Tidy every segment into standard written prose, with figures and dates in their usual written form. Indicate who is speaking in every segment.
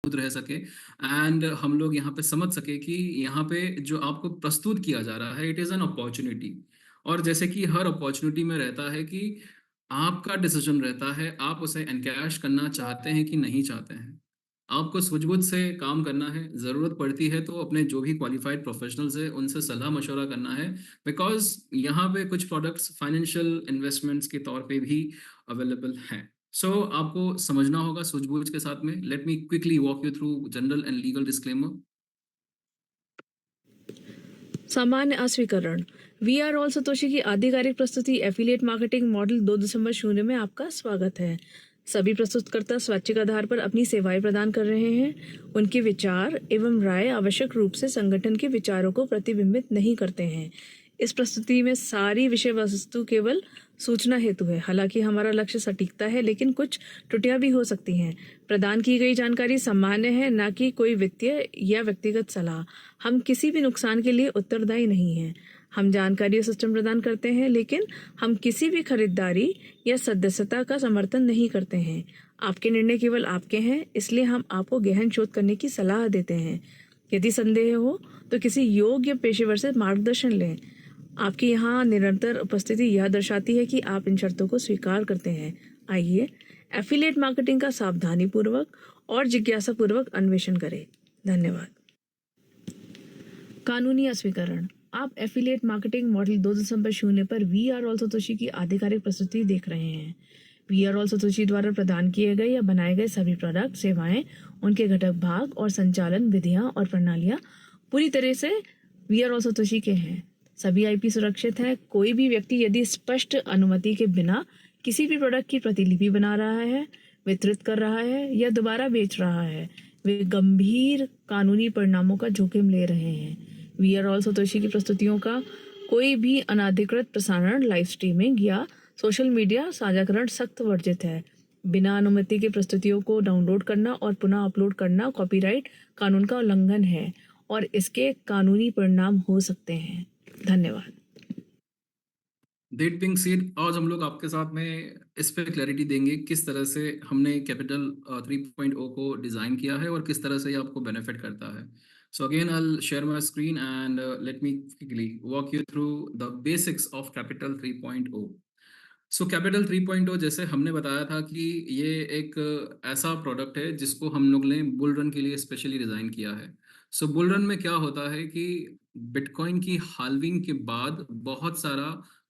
Speaker 1: मौजूद रह सके एंड हम लोग यहाँ पे समझ सके कि यहाँ पे जो आपको प्रस्तुत किया जा रहा है, इट इज़ एन अपॉर्चुनिटी। और जैसे कि हर अपॉर्चुनिटी में रहता है कि आपका डिसीजन रहता है, आप उसे एनकैश करना चाहते हैं कि नहीं चाहते हैं। आपको सूझबूझ से काम करना है, ज़रूरत पड़ती है तो अपने जो भी क्वालिफ़ाइड प्रोफ़ेशनल्स हैं, उनसे सलाह-मशवरा करना है, बिकॉज़ यहाँ पे कुछ प्रोडक्ट्स फाइनेंशियल इन्वेस्टमेंट्स के तौर पे भी अवेलेबल हैं। सो आपको समझना होगा सूझबूझ के साथ में। Let me quickly walk you through general and legal disclaimer.
Speaker 2: सामान्य अस्वीकरण। वी आर ऑल सतोशी की आधिकारिक प्रस्तुति एफिलिएट मार्केटिंग मॉडल 2.0 में आपका स्वागत है। सभी प्रस्तुतकर्ता स्वैच्छिक आधार पर अपनी सेवाएं प्रदान कर रहे हैं। उनके विचार एवं राय आवश्यक रूप से संगठन के विचारों को प्रतिबिंबित नहीं करते हैं। इस प्रस्तुति में सारी विषय वस्तु केवल सूचना हेतु है। हालांकि हमारा लक्ष्य सटीकता है, लेकिन कुछ त्रुटियां भी हो सकती हैं। प्रदान की गई जानकारी सामान्य है, न कि कोई वित्तीय या व्यक्तिगत सलाह। हम किसी भी नुकसान के लिए उत्तरदायी नहीं हैं। हम जानकारी और सिस्टम प्रदान करते हैं, लेकिन हम किसी भी खरीदारी या सदस्यता का समर्थन नहीं करते हैं। आपके निर्णय केवल आपके हैं, इसलिए हम आपको गहन शोध करने की सलाह देते हैं। यदि संदेह हो तो किसी योग्य पेशेवर से मार्गदर्शन लें। आपकी यहाँ निरंतर उपस्थिति यह दर्शाती है कि आप इन शर्तों को स्वीकार करते हैं। आइए एफिलिएट मार्केटिंग का सावधानीपूर्वक और जिज्ञासापूर्वक अन्वेषण करें। धन्यवाद। कानूनी अस्वीकरण। आप एफिलिएट मार्केटिंग मॉडल 2.0 पर वी आर ऑल सतोशी की आधिकारिक प्रस्तुति देख रहे हैं। वी आर ऑल सतोशी द्वारा प्रदान किए गए या बनाए गए सभी प्रोडक्ट, सेवाएं, उनके घटक भाग और संचालन विधियां और प्रणालियां पूरी तरह से वी आर ऑल सतोशी के हैं। सभी आईपी सुरक्षित है। कोई भी व्यक्ति यदि स्पष्ट अनुमति के बिना किसी भी प्रोडक्ट की प्रतिलिपि बना रहा है, वितरित कर रहा है या दोबारा बेच रहा है, वे गंभीर कानूनी परिणामों का जोखिम ले रहे हैं। वी आर ऑल सतोशी की प्रस्तुतियों का कोई भी अनाधिकृत प्रसारण, लाइव स्ट्रीमिंग या सोशल मीडिया साझाकरण सख्त वर्जित है। बिना अनुमति के प्रस्तुतियों को डाउनलोड करना और पुनः अपलोड करना कॉपीराइट कानून का उल्लंघन है और इसके कानूनी परिणाम हो सकते हैं। धन्यवाद।
Speaker 1: दैट बीइंग सेड, आज हम लोग आपके साथ में इस पे क्लैरिटी देंगे किस तरह से हमने कैपिटल 3.0 को डिज़ाइन किया है और किस तरह से ये आपको बेनिफिट करता है। So again I will share my screen and let me quickly walk you through the basics of capital 3.0। So capital 3.0, जैसे हमने बताया था कि ये एक ऐसा प्रोडक्ट है जिसको हम लोग ने बुल रन के लिए स्पेशली डिज़ाइन किया है। सो बुल रन में क्या होता है कि बिटकॉइन की हाल्विंग के बाद बहुत सारा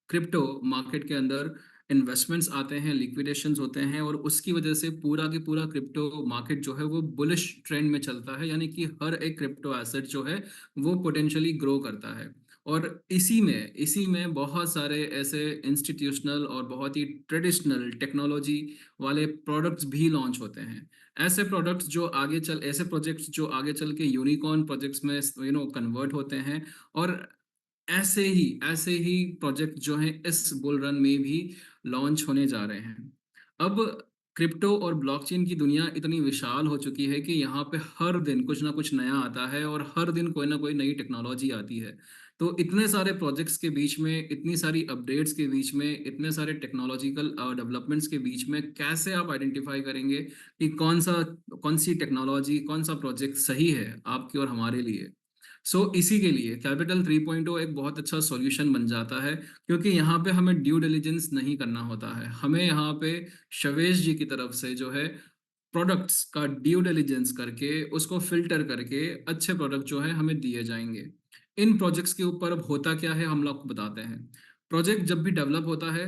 Speaker 1: क्रिप्टो मार्केट के अंदर इन्वेस्टमेंट्स आते हैं, लिक्विडेशंस होते हैं और उसकी वजह से पूरा की पूरा क्रिप्टो मार्केट जो है वो बुलिश ट्रेंड में चलता है, यानी कि हर एक क्रिप्टो एसेट जो है वो पोटेंशियली ग्रो करता है। और इसी में बहुत सारे ऐसे इंस्टीट्यूशनल और बहुत ही ट्रेडिशनल टेक्नोलॉजी वाले प्रोडक्ट्स भी लॉन्च होते हैं। ऐसे प्रोजेक्ट्स जो आगे चल के यूनिकॉर्न प्रोजेक्ट्स में कन्वर्ट होते हैं। और ऐसे ही प्रोजेक्ट जो हैं इस बुल रन में भी लॉन्च होने जा रहे हैं। अब क्रिप्टो और ब्लॉकचेन की दुनिया इतनी विशाल हो चुकी है कि यहाँ पे हर दिन कुछ ना कुछ नया आता है और हर दिन कोई ना कोई नई टेक्नोलॉजी आती है। तो इतने सारे प्रोजेक्ट्स के बीच में, इतनी सारी अपडेट्स के बीच में, इतने सारे टेक्नोलॉजिकल डेवलपमेंट्स के बीच में कैसे आप आइडेंटिफाई करेंगे कि कौन सी टेक्नोलॉजी, कौन सा प्रोजेक्ट सही है आपके और हमारे लिए। इसी के लिए कैपिटल 3.0 एक बहुत अच्छा सॉल्यूशन बन जाता है, क्योंकि यहाँ पे हमें ड्यू डिलिजेंस नहीं करना होता है। हमें यहाँ पे शवेश जी की तरफ से जो है प्रोडक्ट्स का ड्यू डिलिजेंस करके उसको फिल्टर करके अच्छे प्रोडक्ट जो है हमें दिए जाएंगे। इन प्रोजेक्ट्स के ऊपर अब होता क्या है हम लोग को बताते हैं। प्रोजेक्ट जब भी डेवलप होता है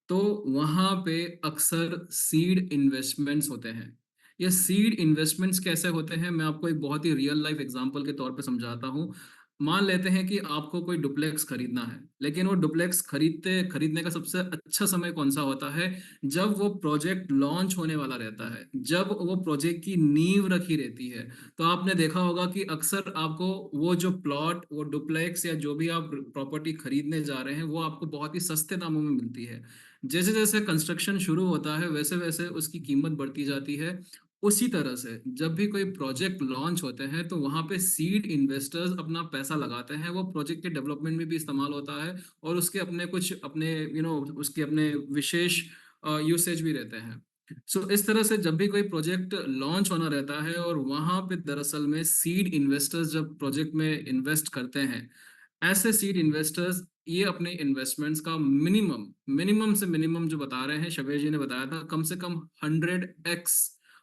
Speaker 1: तो वहाँ पे अक्सर सीड इन्वेस्टमेंट्स होते हैं। ये सीड इन्वेस्टमेंट्स कैसे होते हैं, मैं आपको एक बहुत ही रियल लाइफ एग्जांपल के तौर पे समझाता हूँ। मान लेते हैं कि आपको कोई डुप्लेक्स खरीदना है, लेकिन वो डुप्लेक्स खरीदने का सबसे अच्छा समय कौन सा होता है? जब वो प्रोजेक्ट लॉन्च होने वाला रहता है, जब वो प्रोजेक्ट की नींव रखी रहती है। तो आपने देखा होगा कि अक्सर आपको वो जो प्लॉट, वो डुप्लेक्स या जो भी आप प्रॉपर्टी खरीदने जा रहे हैं, वो आपको बहुत ही सस्ते दामों में मिलती है। जैसे जैसे कंस्ट्रक्शन शुरू होता है वैसे वैसे उसकी कीमत बढ़ती जाती है। उसी तरह से जब भी कोई प्रोजेक्ट लॉन्च होते हैं तो वहां पे सीड इन्वेस्टर्स अपना पैसा लगाते हैं, वो प्रोजेक्ट के डेवलपमेंट में भी इस्तेमाल होता है और उसके अपने कुछ अपने उसके अपने विशेष यूसेज भी रहते हैं। इस तरह से जब भी कोई प्रोजेक्ट लॉन्च होना रहता है और वहाँ पे दरअसल में सीड इन्वेस्टर्स जब प्रोजेक्ट में इन्वेस्ट करते हैं, ऐसे सीड इन्वेस्टर्स ये अपने इन्वेस्टमेंट्स का मिनिमम मिनिमम से मिनिमम जो बता रहे हैं, शबीर जी ने बताया था, कम से कम 100x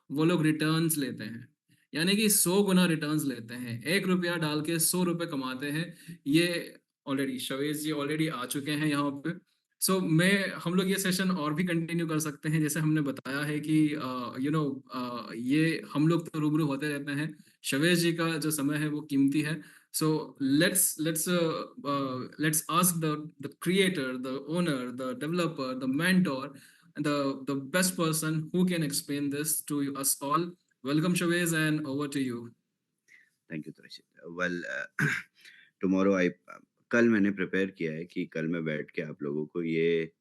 Speaker 1: वो लोग रिटर्न्स लेते हैं। यानी कि 100 गुना रिटर्न्स लेते हैं। 1 रुपया डाल के 100 रुपए कमाते हैं। ये ऑलरेडी शबीर जी ऑलरेडी आ चुके हैं यहाँ पे। मैं हम लोग ये सेशन और भी कंटिन्यू कर सकते हैं। जैसे हमने बताया है कि ये हम लोग तो रूबरू होते रहते हैं। शवेश जी का जो समय है वो कीमती है। So let's ask the creator, the owner, the developer, the mentor, the best person who can explain this to us all. Welcome Shavesh and over to you.
Speaker 3: Thank you Trishit. Well tomorrow I कल मैंने prepare किया है कि कल मैं बैठ के आप लोगों को ये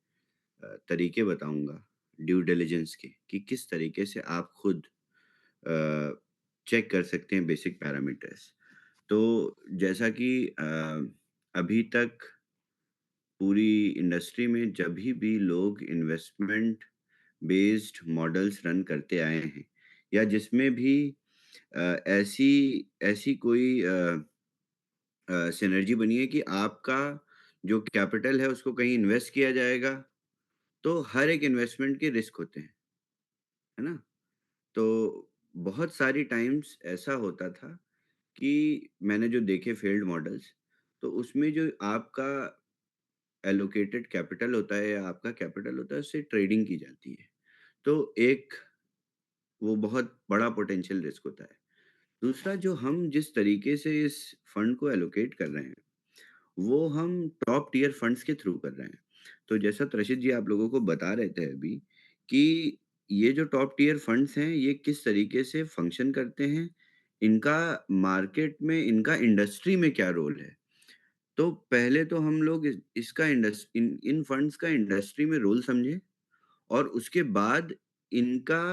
Speaker 3: तरीके बताऊंगा ड्यू डिलिजेंस के कि किस तरीके से आप खुद चेक कर सकते हैं बेसिक पैरामीटर्स। तो जैसा कि अभी तक पूरी इंडस्ट्री में जब भी लोग इन्वेस्टमेंट बेस्ड मॉडल्स रन करते आए हैं या जिसमें भी ऐसी ऐसी कोई सिनर्जी बनी है कि आपका जो कैपिटल है उसको कहीं इन्वेस्ट किया जाएगा, तो हर एक इन्वेस्टमेंट के रिस्क होते हैं, है ना? तो बहुत सारी टाइम्स ऐसा होता था कि मैंने जो देखे फेल्ड मॉडल्स, तो उसमें जो आपका एलोकेटेड कैपिटल होता है या आपका कैपिटल होता है, उससे ट्रेडिंग की जाती है। तो एक वो बहुत बड़ा पोटेंशियल रिस्क होता है। दूसरा जो हम जिस तरीके से इस फंड को एलोकेट कर रहे हैं, वो हम टॉप टियर फंड्स के थ्रू कर रहे हैं। तो जैसा त्रषित जी आप लोगों को बता रहे थे अभी कि ये जो टॉप टियर फंड्स हैं, ये किस तरीके से फंक्शन करते हैं, इनका मार्केट में, इनका इंडस्ट्री में क्या रोल है। तो पहले तो हम लोग इसका इन इन फंड्स का इंडस्ट्री में रोल समझें और उसके बाद इनका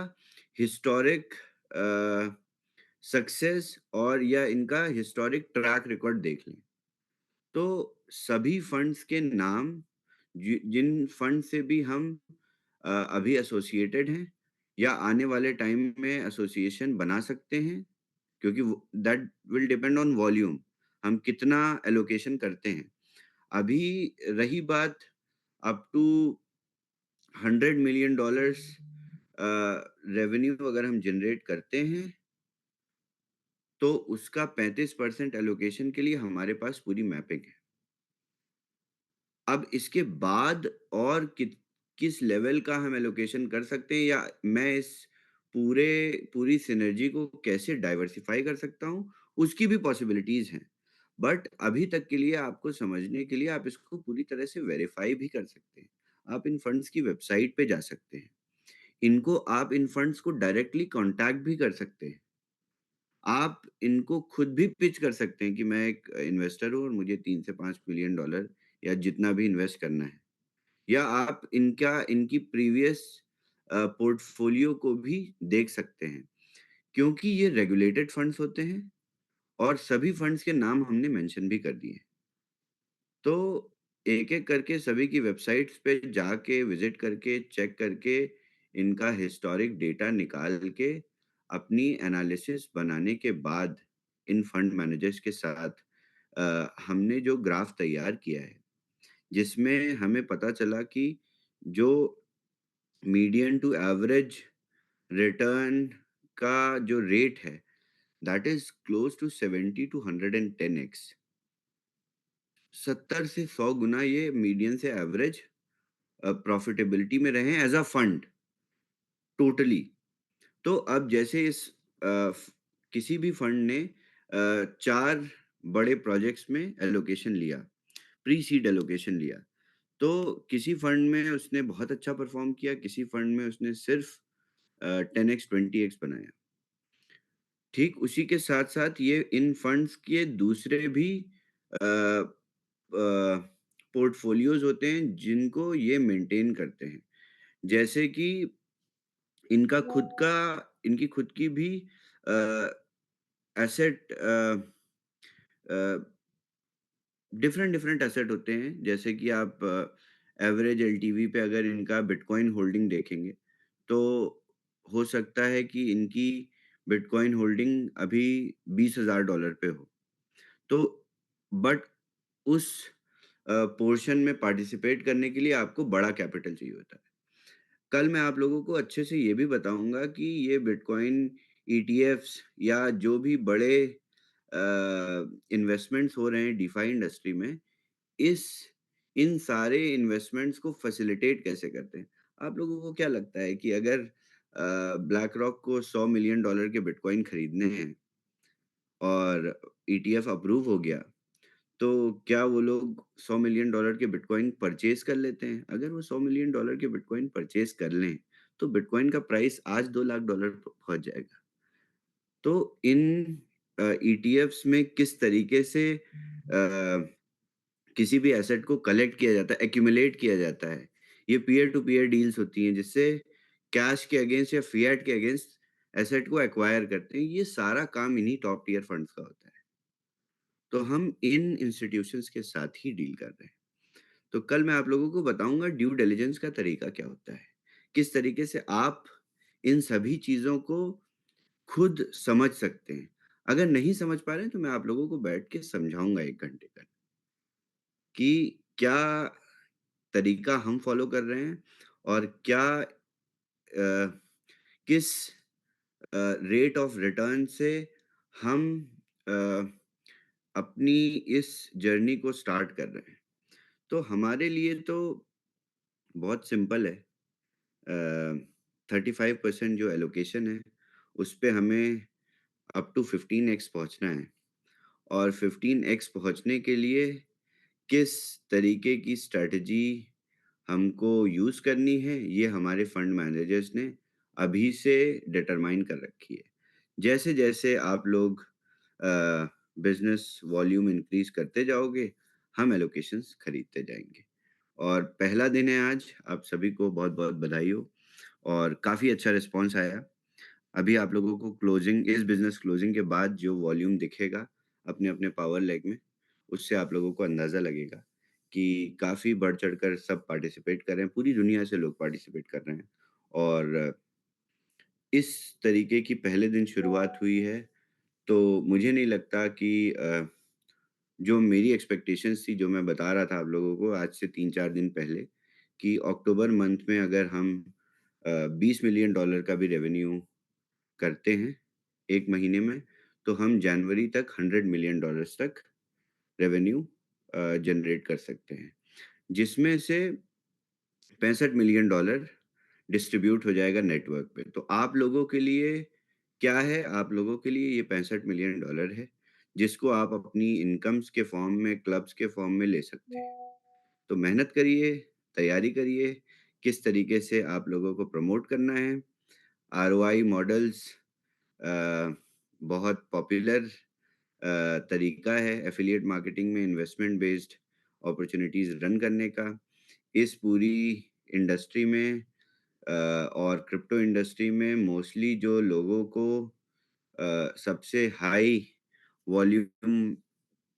Speaker 3: हिस्टोरिक सक्सेस और या इनका हिस्टोरिक ट्रैक रिकॉर्ड देख लें। तो सभी फंड्स के नाम जिन फंड से भी हम अभी एसोसिएटेड हैं या आने वाले टाइम में एसोसिएशन बना सकते हैं, क्योंकि that will depend on volume, हम कितना एलोकेशन करते हैं। अभी रही बात अप टू $100 मिलियन रेवेन्यू अगर हम जनरेट करते हैं, तो उसका 35% एलोकेशन के लिए हमारे पास पूरी मैपिंग है। अब इसके बाद और किस लेवल का हम एलोकेशन कर सकते हैं या मैं इस पूरी सिनर्जी को कैसे डाइवर्सिफाई कर सकता हूँ, उसकी भी पॉसिबिलिटीज़ हैं। बट अभी तक के लिए आपको समझने के लिए आप इसको पूरी तरह से वेरीफाई भी कर सकते हैं। आप इन फंड्स की वेबसाइट पे जा सकते हैं। आप इन फंड्स को डायरेक्टली कॉन्टैक्ट भी कर सकते हैं। आप इनको खुद भी पिच कर सकते हैं कि मैं एक इन्वेस्टर हूँ और मुझे 3 से $5 मिलियन या जितना भी इन्वेस्ट करना है। या आप इनकी प्रीवियस पोर्टफोलियो को भी देख सकते हैं, क्योंकि ये रेगुलेटेड फंड्स होते हैं और सभी फंड्स के नाम हमने मेंशन भी कर दिए। तो एक-एक करके सभी की वेबसाइट्स पे जाके विज़िट करके, चेक करके, इनका हिस्टोरिक डेटा निकाल के, अपनी एनालिसिस बनाने के बाद इन फंड मैनेजर्स के साथ हमने जो ग्राफ तैयार किया है, जिसमें हमें पता चला कि जो मीडियन टू एवरेज रिटर्न का जो रेट है, that is close to 70 to 110x। 70 से 100 गुना ये मीडियन से एवरेज प्रॉफिटेबिलिटी में रहे हैं एज़ अ फंड टोटली। तो अब जैसे किसी भी फंड ने 4 बड़े प्रोजेक्ट्स में एलोकेशन लिया, प्री सीड एलोकेशन लिया। तो किसी फंड में उसने बहुत अच्छा परफ़ॉर्म किया, किसी फंड में उसने सिर्फ़ 10x 20x बनाया। ठीक उसी के साथ-साथ ये इन फंड्स के दूसरे भी अ पोर्टफोलियोज़ होते हैं जिनको ये मेंटेन करते हैं। जैसे कि इनका खुद का इनकी खुद की भी अ, एसेट डिफरेंट डिफरेंट एसेट होते हैं। जैसे कि आप एवरेज एलटीवी पे अगर इनका बिटकॉइन होल्डिंग देखेंगे, तो हो सकता है कि इनकी बिटकॉइन होल्डिंग अभी $20,000 पे हो। तो बट उस पोर्शन में पार्टिसिपेट करने के लिए आपको बड़ा कैपिटल चाहिए होता है। कल मैं आप लोगों को अच्छे से ये भी बताऊँगा कि ये बिटकॉइन ईटीएफ्स या जो भी बड़े इन्वेस्टमेंट्स हो रहे हैं डिफाई इंडस्ट्री में, इस इन सारे इन्वेस्टमेंट्स को फैसिलिटेट कैसे करते हैं? आप लोगों को क्या लगता है कि अगर ब्लैक रॉक को $100 मिलियन के बिटकॉइन खरीदने हैं और ईटीएफ अप्रूव हो गया, तो क्या वो लोग $100 मिलियन के बिटकॉइन परचेज़ कर लेते हैं? अगर वो $100 मिलियन के बिटकॉइन परचेज़ कर लें, तो बिटकॉइन का प्राइस आज $2 लाख प पहुँच जाएगा। तो इन ईटीएफ्स में किस तरीके से किसी भी एसेट को कलेक्ट किया जाता है, एक्यूमुलेट किया जाता है। ये पीयर टू पीयर डील्स होती हैं जिससे कैश के अगेंस्ट या फिएट के अगेंस्ट एसेट को एक्वायर करते हैं। ये सारा काम इन्हीं टॉप टियर फंड्स का होता है। तो हम इन इंस्टीट्यूशंस के साथ ही डील कर रहे हैं। तो कल मैं आप लोगों को बताऊँगा ड्यू डिलिजेंस का तरीका क्या होता है। किस तरीके से आप इन सभी चीज़ों को खुद समझ सकते हैं। अगर नहीं समझ पा रहे हैं तो मैं आप लोगों को बैठ के समझाऊँगा 1 घंटे कल कि क्या तरीका हम फ़ॉलो कर रहे हैं और क्या किस रेट ऑफ रिटर्न से हम अ, अपनी इस जर्नी को स्टार्ट कर रहे हैं। तो हमारे लिए तो बहुत सिंपल है। 35% जो एलोकेशन है, उस पे हमें अप टू 15x पहुँचना है और 15x पहुँचने के लिए किस तरीके की स्ट्रैटेजी हमको यूज़ करनी है, ये हमारे फंड मैनेजर्स ने अभी से डिटरमाइन कर रखी है। जैसे-जैसे आप लोग बिज़नेस वॉल्यूम इंक्रीज़ करते जाओगे, हम एलोकेशंस खरीदते जाएँगे। और पहला दिन है आज, आप सभी को बहुत-बहुत बधाई हो और काफ़ी अच्छा रिस्पॉन्स आया। अभी आप लोगों को इस बिज़नेस क्लोजिंग के बाद जो वॉल्यूम दिखेगा अपने-अपने पावर लेग में, उससे आप लोगों को अंदाज़ा लगेगा कि काफ़ी बढ़-चढ़ कर सब पार्टिसिपेट कर रहे हैं, पूरी दुनिया से लोग पार्टिसिपेट कर रहे हैं। और इस तरीके की पहले दिन शुरुआत हुई है, तो मुझे नहीं लगता कि जो मेरी एक्सपेक्टेशंस थी, जो मैं बता रहा था आप लोगों को आज से 3-4 दिन पहले कि अक्टूबर मंथ में अगर हम $20 मिलियन का भी रेवेन्यू करते हैं 1 महीने में, तो हम जनवरी तक $100 मिलियन तक रेवेन्यू जनरेट कर सकते हैं। जिसमें से $65 मिलियन डिस्ट्रीब्यूट हो जाएगा नेटवर्क पे। तो आप लोगों के लिए क्या है? आप लोगों के लिए ये $65 मिलियन है, जिसको आप अपनी इनकम्स के फ़ॉर्म में, क्लब्स के फ़ॉर्म में ले सकते हैं। तो मेहनत करिए, तैयारी करिए, किस तरीके से आप लोगों को प्रमोट करना है। आरओआई मॉडल्स अ, बहुत पॉपुलर तरीका है एफ़िलिएट मार्केटिंग में इन्वेस्टमेंट बेस्ड अपॉर्च्युनिटीज़ रन करने का। इस पूरी इंडस्ट्री में और क्रिप्टो इंडस्ट्री में मोस्टली जो लोगों को सबसे high volume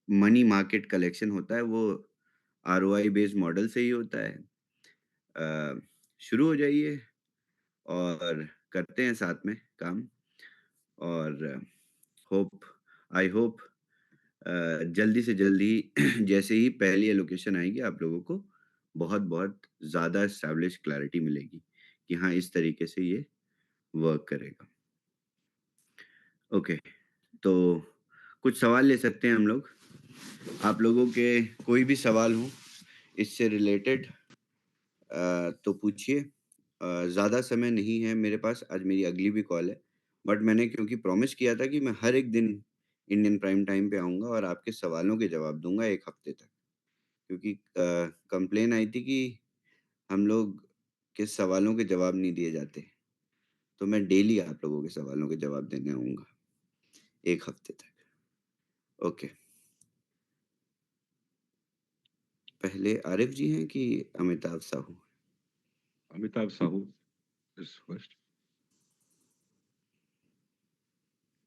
Speaker 3: money market collection होता है, वो आरओआई बेस्ड मॉडल से ही होता है। शुरू हो जाइए और करते हैं साथ में काम और होप आई होप जल्दी से जल्दी जैसे ही पहली एलोकेशन आएगी आप लोगों को बहुत-बहुत ज़्यादा एस्टेब्लिश क्लैरिटी मिलेगी कि हाँ, इस तरीके से ये वर्क करेगा। ओके, तो कुछ सवाल ले सकते हैं हम लोग। आप लोगों के कोई भी सवाल हो इससे रिलेटेड तो पूछिए। ज़्यादा समय नहीं है मेरे पास, आज मेरी अगली भी कॉल है। बट मैंने क्योंकि प्रॉमिस किया था कि मैं हर एक दिन इंडियन प्राइम टाइम पे आऊँगा और आपके सवालों के जवाब दूँगा 1 हफ्ते तक। क्योंकि कंप्लेन आई थी कि हम लोग के सवालों के जवाब नहीं दिए जाते। तो मैं डेली आप लोगों के सवालों के जवाब देने आऊँगा 1 हफ्ते तक। ओके, पहले आरिफ जी हैं कि Amitabh Sahu?
Speaker 4: Amitabh Sahu is first.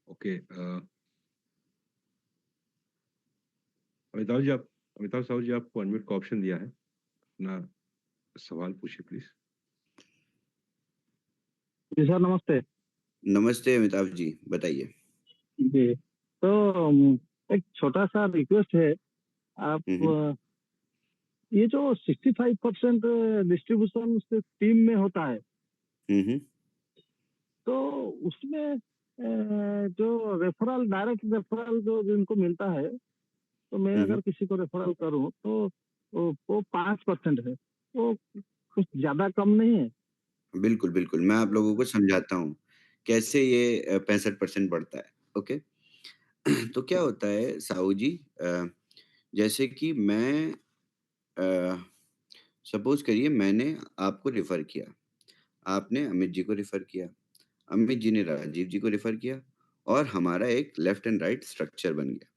Speaker 4: Okay, Amitabh Sahu ji आपको अनम्यूट का ऑप्शन दिया है। अपना सवाल पूछिए प्लीज।
Speaker 5: जी सर, नमस्ते।
Speaker 3: नमस्ते अमिताभ जी, बताइए।
Speaker 5: जी, तो एक छोटा-सा रिक्वेस्ट है, आप
Speaker 3: हुँ, हुँ।
Speaker 5: ये जो 65% डिस्ट्रीब्यूशन सिर्फ टीम में होता है,
Speaker 3: हुँ, हुँ।
Speaker 5: तो उसमें जो डायरेक्ट रेफरल जो जिनको मिलता है, तो मैं
Speaker 3: हुँ, हुँ।
Speaker 5: अगर किसी को रेफरल करूँ, तो वो 5% है। वो कुछ ज़्यादा कम नहीं है?
Speaker 3: बिल्कुल, बिल्कुल, मैं आप लोगों को समझाता हूँ, कैसे ये 65% बढ़ता है, ओके? तो क्या होता है साहू जी, जैसे कि मैं अ, सपोज़ करिए मैंने आपको रेफ़र किया, आपने अमित जी को रेफ़र किया, अमित जी ने राजीव जी को रेफ़र किया और हमारा एक लेफ्ट एंड राइट स्ट्रक्चर बन गया,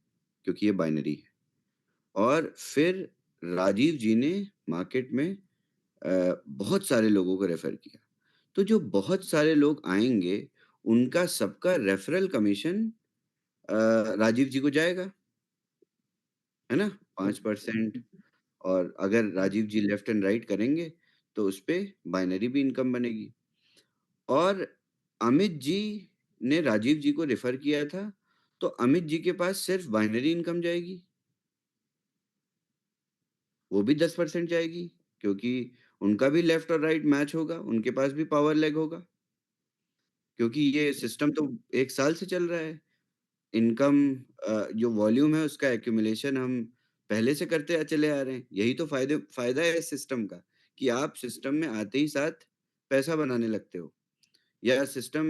Speaker 3: क्योंकि ये बाइनरी है। और फिर राजीव जी ने मार्केट में बहुत सारे लोगों को रेफ़र किया। तो जो बहुत सारे लोग आएँगे, उनका सबका रेफ़रल कमीशन अ, राजीव जी को जाएगा, है ना? 5% और अगर राजीव जी लेफ्ट एंड राइट करेंगे, तो उसपे बाइनरी भी इनकम बनेगी। और अमित जी ने राजीव जी को रेफ़र किया था, तो अमित जी के पास सिर्फ़ बाइनरी इनकम जाएगी, वो भी 10% जाएगी, क्योंकि उनका भी लेफ्ट और राइट मैच होगा, उनके पास भी पावर लैग होगा, क्योंकि ये सिस्टम तो 1 साल से चल रहा है। इनकम जो वॉल्यूम है उसका एक्यूमुलेशन हम पहले से करते चले आ रहे हैं। यही तो फ़ायदा है इस सिस्टम का, कि आप सिस्टम में आते ही साथ पैसा बनाने लगते हो, या सिस्टम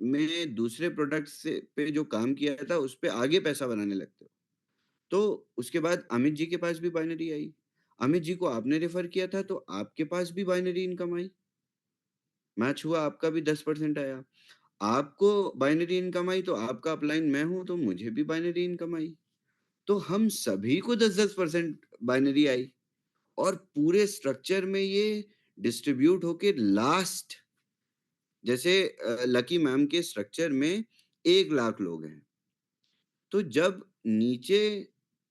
Speaker 3: में दूसरे प्रोडक्ट्स से पे जो काम किया था, उस पे आगे पैसा बनाने लगते हो। तो उसके बाद अमित जी के पास भी बाइनरी आई। अमित जी को आपने रेफ़र किया था, तो आपके पास भी बाइनरी इनकम आई। मैच हुआ, आपका भी 10% आया। आपको बाइनरी इनकम आई, तो आपका अपलाइन मैं हूँ, तो मुझे भी बाइनरी इनकम आई। तो हम सभी को 10-10% बाइनरी आई और पूरे स्ट्रक्चर में ये डिस्ट्रीब्यूट होके लास्ट, जैसे लकी मैम के स्ट्रक्चर में 1 लाख लोग हैं। तो जब नीचे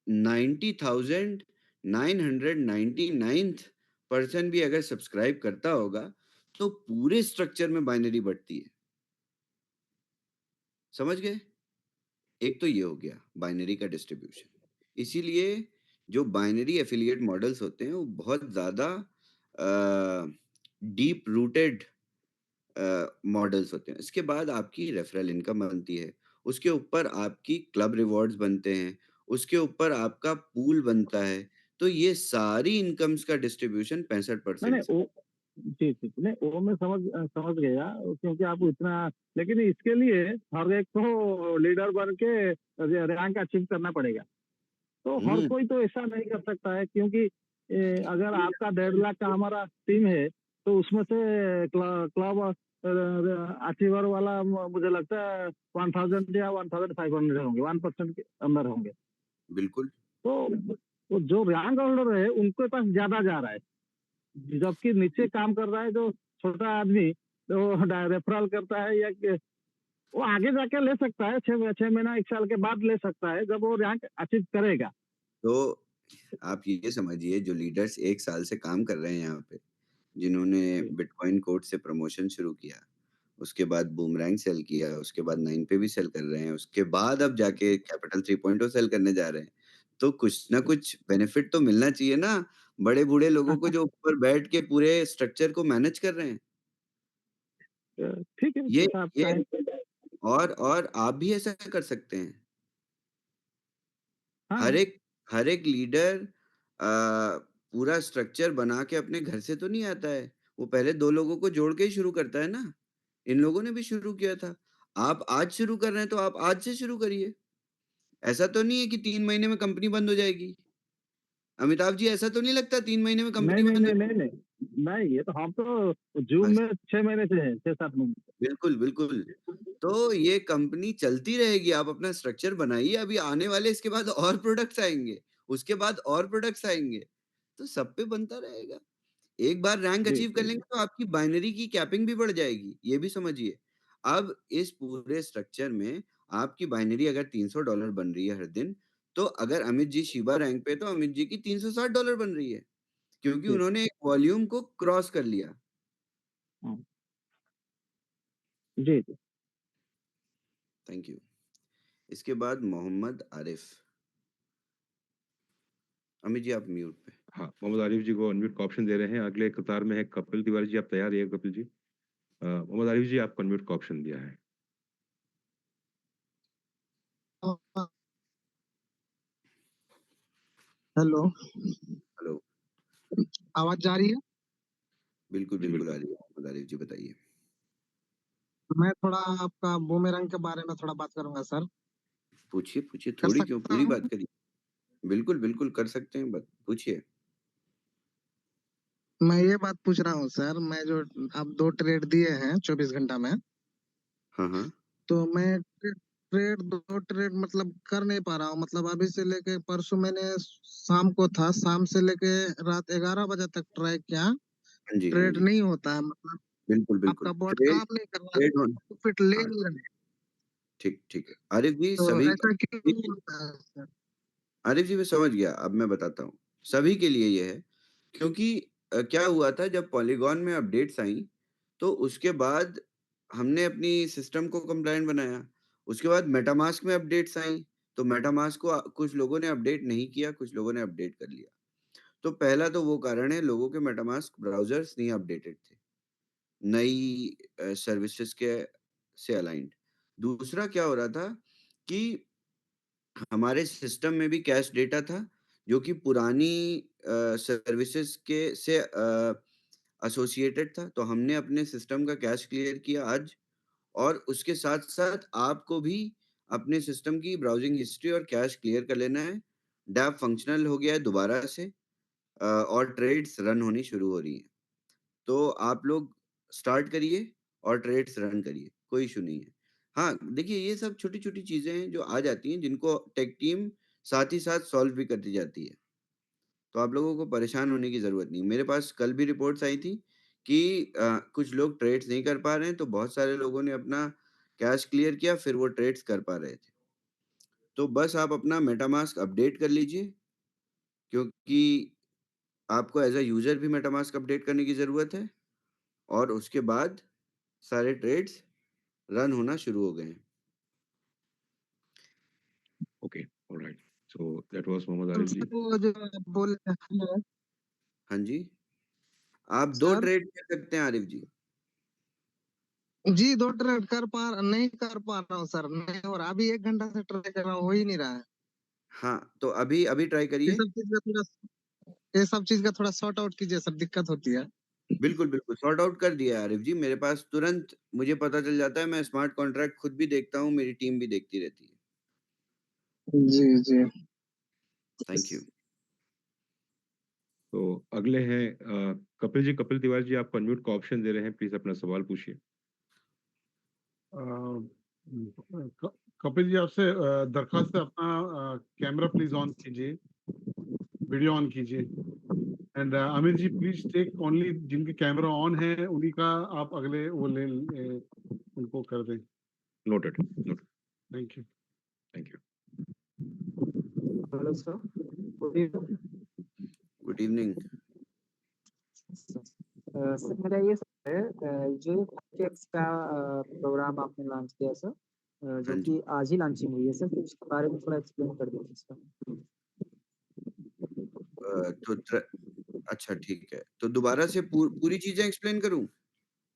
Speaker 3: 90,999th पर्सन भी अगर सब्सक्राइब करता होगा, तो पूरे स्ट्रक्चर में बाइनरी बढ़ती है। समझ गए? एक तो ये हो गया बाइनरी का डिस्ट्रीब्यूशन। इसीलिए जो बाइनरी एफ़िलिएट मॉडल्स होते हैं, वो बहुत ज़्यादा डीप रूटेड मॉडल्स होते हैं। इसके बाद आपकी रेफरल इनकम बनती है, उसके ऊपर आपकी क्लब रिवॉर्ड्स बनते हैं, उसके ऊपर आपका पूल बनता है। तो ये सारी इनकम्स का डिस्ट्रीब्यूशन
Speaker 5: नहीं,
Speaker 3: 65%
Speaker 5: नहीं,
Speaker 3: से।
Speaker 5: वो जी, जी। नहीं, वो मैं समझ गया, क्योंकि आप इतना, लेकिन इसके लिए हर एक को लीडर बन के रैंक अचीव करना पड़ेगा। तो हर
Speaker 3: हुँ,
Speaker 5: कोई तो ऐसा नहीं कर सकता है, क्योंकि अगर आपका 1.5 लाख का हमारा टीम है, तो उसमें से क्लब अचीवर वाला मुझे लगता है 1000 या 1500 होंगे, 1% के अंदर होंगे।
Speaker 3: बिल्कुल।
Speaker 5: तो जो रैंक होल्डर है, उनके पास ज़्यादा जा रहा है। जबकि नीचे काम कर रहा है जो छोटा आदमी, तो रेफरल करता है, या वो आगे जाके ले सकता है, 6 महीना 1 साल के बाद ले सकता है, जब वो रैंक अचीव करेगा।
Speaker 3: तो आप ये समझिए, जो लीडर्स 1 साल से काम कर रहे हैं यहाँ पे, जिन्होंने
Speaker 5: जी,
Speaker 3: बिटकॉइन कोड से प्रमोशन शुरू किया, उसके बाद बूमरैंग सेल किया, उसके बाद 9 पे भी सेल कर रहे हैं, उसके बाद अब जाके कैपिटल 3.0 सेल करने जा रहे हैं। तो कुछ ना कुछ बेनिफिट तो मिलना चाहिए ना, बड़े-बूढ़े लोगों को जो ऊपर बैठ के पूरे स्ट्रक्चर को मैनेज कर रहे हैं।
Speaker 5: ठीक है,
Speaker 3: ये
Speaker 5: जैसा आप
Speaker 3: ये
Speaker 5: चाहें।
Speaker 3: और आप भी ऐसा कर सकते हैं। हर
Speaker 5: हाँ,
Speaker 3: एक हर एक लीडर पूरा स्ट्रक्चर बना के अपने घर से तो नहीं आता है। वो पहले 2 लोगों को जोड़ के ही शुरू करता है ना। इन लोगों ने भी शुरू किया था। आप आज शुरू कर रहे हैं, तो आप आज से शुरू करिए। ऐसा तो नहीं है कि 3 महीने में कंपनी बंद हो जाएगी। अमिताभ जी, ऐसा तो नहीं लगता 3 महीने में
Speaker 5: नहीं,
Speaker 3: कंपनी
Speaker 5: नहीं,
Speaker 3: बंद हो।
Speaker 5: नहीं, नहीं, नहीं, नहीं, ये तो हम तो जून
Speaker 3: बस,
Speaker 5: में 6 महीने से हैं, 6-7 महीने से।
Speaker 3: बिल्कुल, बिल्कुल। तो ये कंपनी चलती रहेगी, आप अपना स्ट्रक्चर बनाइए, अभी आने वाले इसके बाद और प्रोडक्ट्स आएँगे, उसके बाद और प्रोडक्ट्स आएँगे, तो सब पे बनता रहेगा। एक बार रैंक
Speaker 5: जी,
Speaker 3: अचीव कर
Speaker 5: जी,
Speaker 3: लेंगे,
Speaker 5: जी।
Speaker 3: तो आपकी बाइनरी की कैपिंग भी बढ़ जाएगी, ये भी समझिए। अब इस पूरे स्ट्रक्चर में आपकी बाइनरी अगर $300 बन रही है हर दिन, तो अगर अमित जी शिबा रैंक पे, तो अमित जी की $360 बन रही है, क्योंकि
Speaker 5: जी,
Speaker 3: उन्होंने एक वॉल्यूम को क्रॉस कर लिया।
Speaker 5: हाँ। जी, जी।
Speaker 3: Thank you. इसके बाद मोहम्मद आरिफ। अमित जी आप म्यूट पे।
Speaker 4: हाँ, मोहम्मद आरिफ जी को अनम्यूट का ऑप्शन दे रहे हैं। अगले कतार में है कपिल तिवारी जी, आप तैयार रहिए कपिल जी। मोहम्मद आरिफ जी आपको अनम्यूट का ऑप्शन दिया है।
Speaker 6: Hello,
Speaker 3: hello.
Speaker 6: आवाज जा रही है?
Speaker 3: बिल्कुल,
Speaker 4: जी,
Speaker 3: बिल्कुल आ
Speaker 4: बिल्कुल।
Speaker 3: रही है। मोहम्मद आरिफ जी बताइए।
Speaker 6: मैं थोड़ा आपका बूमेरंग के बारे में थोड़ा बात करूंगा सर।
Speaker 3: पूछिए, पूछिए,
Speaker 6: कर
Speaker 3: थोड़ी क्यों,
Speaker 6: सकता
Speaker 3: पूरी
Speaker 6: हूँ?
Speaker 3: बात करिए। बिल्कुल, बिल्कुल कर सकते हैं, बत पूछिए।
Speaker 6: मैं ये बात पूछ रहा हूँ सर, मैं जो आप 2 ट्रेड दिए हैं 24 घंटा में,
Speaker 3: हाँ, हाँ।
Speaker 6: तो मैं ट्रेड 2 ट्रेड मतलब कर नहीं पा रहा हूँ। मतलब अभी से लेके परसों मैंने शाम को था, शाम से लेके रात 11 बजे तक ट्राई किया,
Speaker 3: हाँ जी, हाँ
Speaker 6: ट्रेड
Speaker 3: जी।
Speaker 6: नहीं होता है। मतलब
Speaker 3: बिल्कुल, बिल्कुल।
Speaker 6: आपका बोर्ड
Speaker 3: ट्रेड
Speaker 6: काम नहीं कर रहा है,
Speaker 3: ट्रेड ऑन
Speaker 6: प्रॉफिट ले
Speaker 3: हाँ,
Speaker 6: नहीं रहा है।
Speaker 3: ठीक, ठीक है। आरिफ जी
Speaker 6: तो
Speaker 3: सभी
Speaker 6: ऐसा क्यों
Speaker 3: के
Speaker 6: नहीं होता है सर?
Speaker 3: आरिफ जी मैं समझ गया, अब मैं बताता हूँ। सभी के लिए ये है, क्योंकि क्या हुआ था जब पॉलीगॉन में अपडेट्स आईं, तो उसके बाद हमने अपनी सिस्टम को कंप्लायंट बनाया। उसके बाद मेटामास्क में अपडेट्स आईं, तो मेटामास्क को कुछ लोगों ने अपडेट नहीं किया, कुछ लोगों ने अपडेट कर लिया। तो पहला तो वो कारण है, लोगों के मेटामास्क ब्राउज़र्स नहीं अपडेटेड थे, नई सर्विसेज़ के से अलाइन्ड। दूसरा क्या हो रहा था कि हमारे सिस्टम में भी कैश डेटा था, जो कि पुरानी सर्विसेज़ के से एसोसिएटेड था, तो हमने अपने सिस्टम का कैश क्लियर किया आज और उसके साथ-साथ आपको भी अपने सिस्टम की ब्राउज़िंग हिस्ट्री और कैश क्लियर कर लेना है। डैप फंक्शनल हो गया है दोबारा से और ट्रेड्स रन होनी शुरू हो रही हैं। तो आप लोग स्टार्ट करिए और ट्रेड्स रन करिए, कोई इश्यू नहीं है। हाँ, देखिए ये सब छोटी-छोटी चीज़ें हैं जो आ जाती हैं जिनको टेक टीम साथ ही साथ सॉल्व भी करती जाती है। तो आप लोगों को परेशान होने की ज़रूरत नहीं। मेरे पास कल भी रिपोर्ट्स आई थी कि कुछ लोग ट्रेड्स नहीं कर पा रहे हैं, तो बहुत सारे लोगों ने अपना कैश क्लियर किया, फिर वो ट्रेड्स कर पा रहे थे। तो बस आप अपना मेटामास्क अपडेट कर लीजिए, क्योंकि आपको एज़ अ यूज़र भी मेटामास्क अपडेट करने की ज़रूरत है और उसके बाद सारे ट्रेड्स रन होना शुरू हो गए हैं।
Speaker 4: Okay, alright. So that was Mohammad
Speaker 6: हम
Speaker 4: आरिफ जी।
Speaker 6: सर वो जो आप बोले हेलो
Speaker 3: हाँ जी, आप 2
Speaker 6: सर,
Speaker 3: ट्रेड कर सकते हैं आरिफ जी।
Speaker 6: जी 2 ट्रेड नहीं कर पा रहा हूँ सर, नहीं हो रहा। अभी 1 घंटा से ट्राई कर रहा हूँ, हो ही नहीं रहा है।
Speaker 3: हाँ, तो अभी अभी ट्राई
Speaker 6: ये
Speaker 3: करिए।
Speaker 6: सब चीज़ का थोड़ा ये सब चीज़ का थोड़ा सॉर्ट आउट कीजिए सर, दिक्कत होती है।
Speaker 3: बिल्कुल, बिल्कुल, सॉर्ट आउट कर दिया है आरिफ जी। मेरे पास तुरंत मुझे पता चल जाता है, मैं स्मार्ट कॉन्ट्रैक्ट खुद भी देखता हूँ, मेरी टीम भी देखती रहती है।
Speaker 6: जी, जी।
Speaker 3: Thank you.
Speaker 4: तो अगले हैं कपिल जी। कपिल तिवारी जी आपको अनम्यूट का ऑप्शन दे रहे हैं, प्लीज़ अपना सवाल पूछिए।
Speaker 7: क- कपिल जी आपसे दरखास्त है, अपना कैमरा प्लीज ऑन कीजिए, वीडियो ऑन कीजिए। And Aamir ji please take only जिनके कैमरा ऑन है उन्हीं का आप अगले वो उनको कर दें।
Speaker 4: Noted, noted.
Speaker 7: Thank you.
Speaker 4: Thank you.
Speaker 8: Hello sir, good evening.
Speaker 3: Good evening.
Speaker 8: Sir मेरा ये सर है, जो FTX का प्रोग्राम आपने लॉन्च किया सर,
Speaker 3: हाँ
Speaker 8: जो
Speaker 3: जी।
Speaker 8: कि आज ही लॉन्चिंग हुई है सर, तो उसके बारे में थोड़ा एक्सप्लेन कर दीजिए सर।
Speaker 3: तो अच्छा ठीक है। तो दोबारा से पूरी चीज़ें एक्सप्लेन करूँ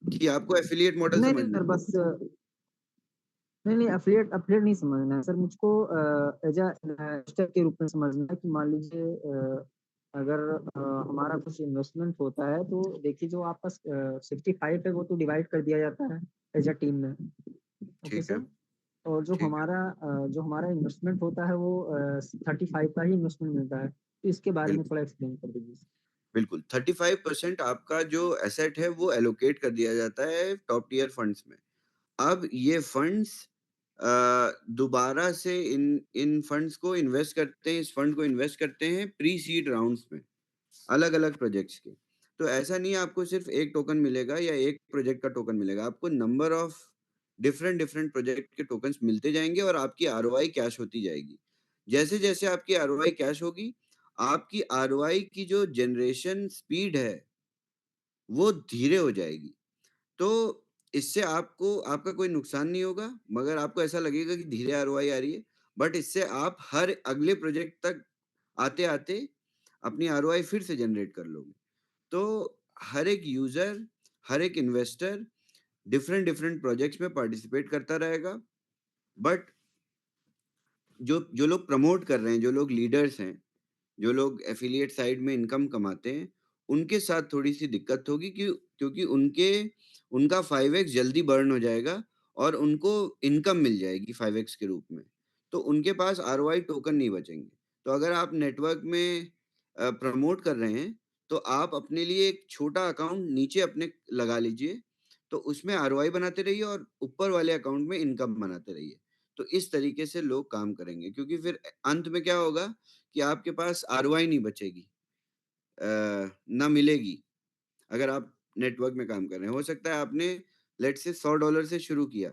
Speaker 3: कि आपको एफ़िलिएट मॉडल
Speaker 8: नहीं नहीं
Speaker 3: समझना
Speaker 8: सर,
Speaker 3: है?
Speaker 8: बस नहीं नहीं, अफिलिएट अफिलिएट नहीं समझना है सर मुझको। एज इन्वेस्टर के रूप में समझना है कि मान लीजिए अगर हमारा कुछ इन्वेस्टमेंट होता है तो देखिए जो आपका 65 है वो तो डिवाइड कर दिया जाता है एज अ टीम में। ओके
Speaker 3: ठीक है,
Speaker 8: सर। और
Speaker 3: ठीक है।
Speaker 8: जो हमारा इन्वेस्टमेंट होता है वो 35 का ही इन्वेस्टमेंट मिलता है, तो इसके बारे में
Speaker 3: बिल्कुल,
Speaker 8: थोड़ा एक्सप्लेन कर दीजिए।
Speaker 3: बिल्कुल। 35% आपका जो एसेट है वो एलोकेट कर दिया जाता है टॉप टियर फंड्स में। अब ये फंड्स दोबारा से इन इन फंड्स को इन्वेस्ट करते हैं, इस फंड को इन्वेस्ट करते हैं प्री सीड राउंड्स में, अलग-अलग प्रोजेक्ट्स के। तो ऐसा नहीं है आपको सिर्फ़ 1 टोकन मिलेगा या 1 प्रोजेक्ट का टोकन मिलेगा, आपको नंबर ऑफ डिफरेंट प्रोजेक्ट के टोकन्स मिलते जाएँगे और आपकी आरओआई कैश होती जाएगी। जैसे-जैसे आपकी आरओआई कैश होगी, आपकी आरओआई की जो जनरेशन स्पीड है, वो धीरे हो जाएगी। तो इससे आपको आपका कोई नुकसान नहीं होगा, मगर आपको ऐसा लगेगा कि धीरे आरओआई आ रही है, बट इससे आप हर अगले प्रोजेक्ट तक आते-आते अपनी आरओआई फिर से जनरेट कर लोगे। तो हर एक यूज़र, हर एक इन्वेस्टर डिफरेंट प्रोजेक्ट्स में पार्टिसिपेट करता रहेगा, बट जो लोग प्रमोट कर रहे हैं, जो लोग लीडर्स हैं, जो लोग एफिलिएट साइड में इनकम कमाते हैं, उनके साथ थोड़ी-सी दिक्कत होगी क्योंकि उनका 5x जल्दी बर्न हो जाएगा और उनको इनकम मिल जाएगी 5x के रूप में। तो उनके पास आरओआई टोकन नहीं बचेंगे। तो अगर आप नेटवर्क में प्रमोट कर रहे हैं, तो आप अपने लिए एक छोटा अकाउंट नीचे अपने लगा लीजिए, तो उसमें आरओआई बनाते रहिए और ऊपर वाले अकाउंट में इनकम बनाते रहिए। तो इस तरीके से लोग काम करेंगे, क्योंकि फिर अंत में क्या होगा कि आपके पास आरओआई नहीं बचेगी, ना मिलेगी। अगर आप नेटवर्क में काम कर रहे हैं, हो सकता है आपने लेट्स से $100 से शुरू किया,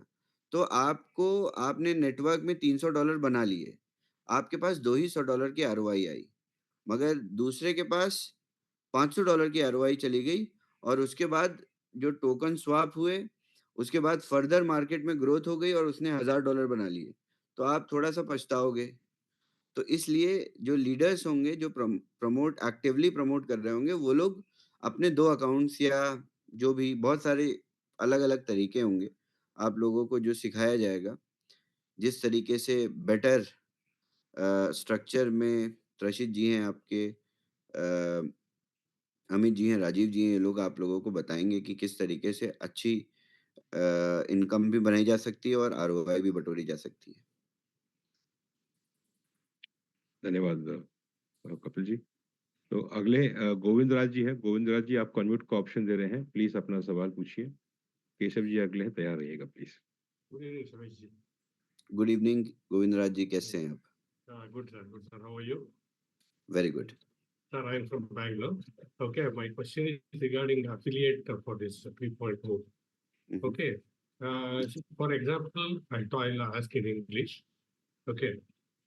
Speaker 3: तो आपने नेटवर्क में $300 बना लिए। आपके पास 2 ही $100 की आरओआई आई, मगर दूसरे के पास $500 की आरओआई चली गई और उसके बाद जो टोकन स्वैप हुए, उसके बाद फर्दर मार्केट में ग्रोथ हो गई और उसने $1000 बना लिए। तो आप थोड़ा-सा पछताओगे। तो इसलिए जो लीडर्स होंगे, जो एक्टिवली प्रमोट कर रहे होंगे, वो लोग अपने 2 अकाउंट्स या जो भी बहुत सारे अलग-अलग तरीके होंगे, आप लोगों को जो सिखाया जाएगा, जिस तरीके से बेटर स्ट्रक्चर में रशीद जी हैं आपके, अमित जी हैं, राजीव जी हैं, ये लोग आप लोगों को बताएँगे कि किस तरीके से अच्छी इनकम भी बनाई जा सकती है और आरओआई भी बटोरी जा सकती है।
Speaker 4: धन्यवाद कपिल जी। तो अगले गोविंद राज जी हैं। गोविंद राज जी, आपको अनम्यूट का ऑप्शन दे रहे हैं, प्लीज अपना सवाल पूछिए। केशव जी अगले हैं, तैयार रहिएगा please.
Speaker 9: Good evening, Suresh ji.
Speaker 3: Good evening Govind Raj ji, कैसे हैं आप?
Speaker 9: Good sir, good sir. How are you?
Speaker 3: Very good.
Speaker 9: Sir, I am from Bangalore. Okay, my question is regarding affiliate for this 3.0. Okay. For example, I'll ask in English. Okay.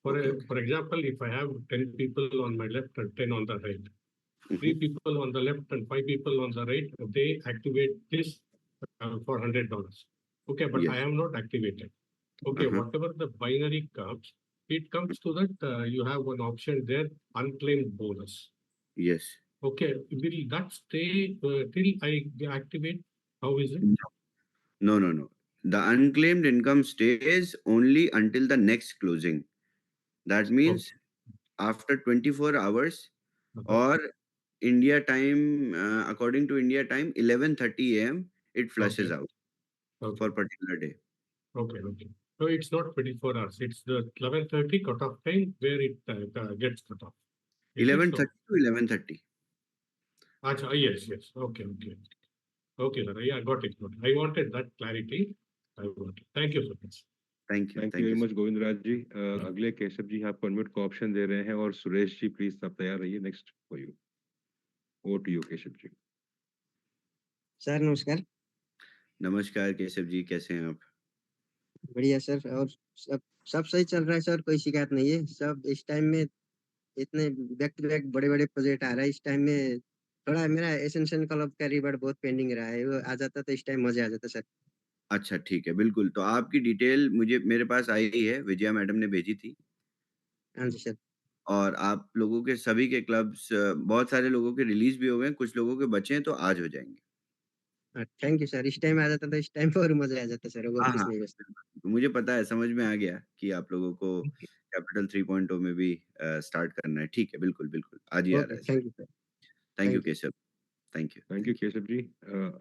Speaker 9: For example, if I have 10 people on my left and 10 on the right, 3 people on the left and 5 people on the right, they activate this for $100. Okay, but I
Speaker 3: Yes.
Speaker 9: am not activated. Okay, whatever the binary comes, it comes to that you have one option there, unclaimed bonus.
Speaker 3: Yes.
Speaker 9: Okay, will that stay till I activate? How is it?
Speaker 3: No. The unclaimed income stays only until the next closing. That means after 24 hours or India time, according to India time, 11:30 a.m. it flushes out for particular day.
Speaker 9: Okay. So it's not 24 hours. It's the 11:30 cutoff time where it gets cut off. Is it
Speaker 3: 11:30 to 11:30.
Speaker 9: so? Yes. Okay, sir. Yeah, got it. I wanted that clarity. I want it. Thank you so much.
Speaker 3: Thank you.
Speaker 4: Thank you very much Govind Raj ji. अगले केशव जी आपको unmute का option दे रहे हैं और Suresh ji please आप तैयार रहिए। Next for you, over to you Keshav ji.
Speaker 10: Sir नमस्कार।
Speaker 3: नमस्कार केशव जी, कैसे हैं आप?
Speaker 10: बढ़िया सर, और सब सही चल रहा है सर, कोई शिकायत नहीं है। सब इस टाइम में इतने बैक टू बैक बड़े प्रोजेक्ट आ रहा है, इस टाइम में थोड़ा मेरा एसेंशियल क्लब का रिवॉर्ड बहुत पेंडिंग रहा है, वो आ जाता तो इस टाइम मजा आ जाता सर।
Speaker 3: अच्छा ठीक है, बिल्कुल। तो आपकी डिटेल मेरे पास आई है, विजया मैडम ने भेजी थी।
Speaker 10: हाँ जी सर।
Speaker 3: और आप लोगों के सभी के क्लब्स, बहुत सारे लोगों के रिलीज भी हो गए, कुछ लोगों के बचे हैं, तो आज हो जाएंगे।
Speaker 10: थैंक यू सर, इस टाइम आ जाता तो इस टाइम और मजा आ जाता सर, और कुछ नहीं बस।
Speaker 3: तो मुझे पता है, समझ में आ गया कि आप लोगों को कैपिटल 3.0 में भी स्टार्ट करना है। ठीक है, बिल्कुल आज ही आ रहा है।
Speaker 10: Thank you sir.
Speaker 3: Thank you Keshav. Thank
Speaker 4: you Keshav ji.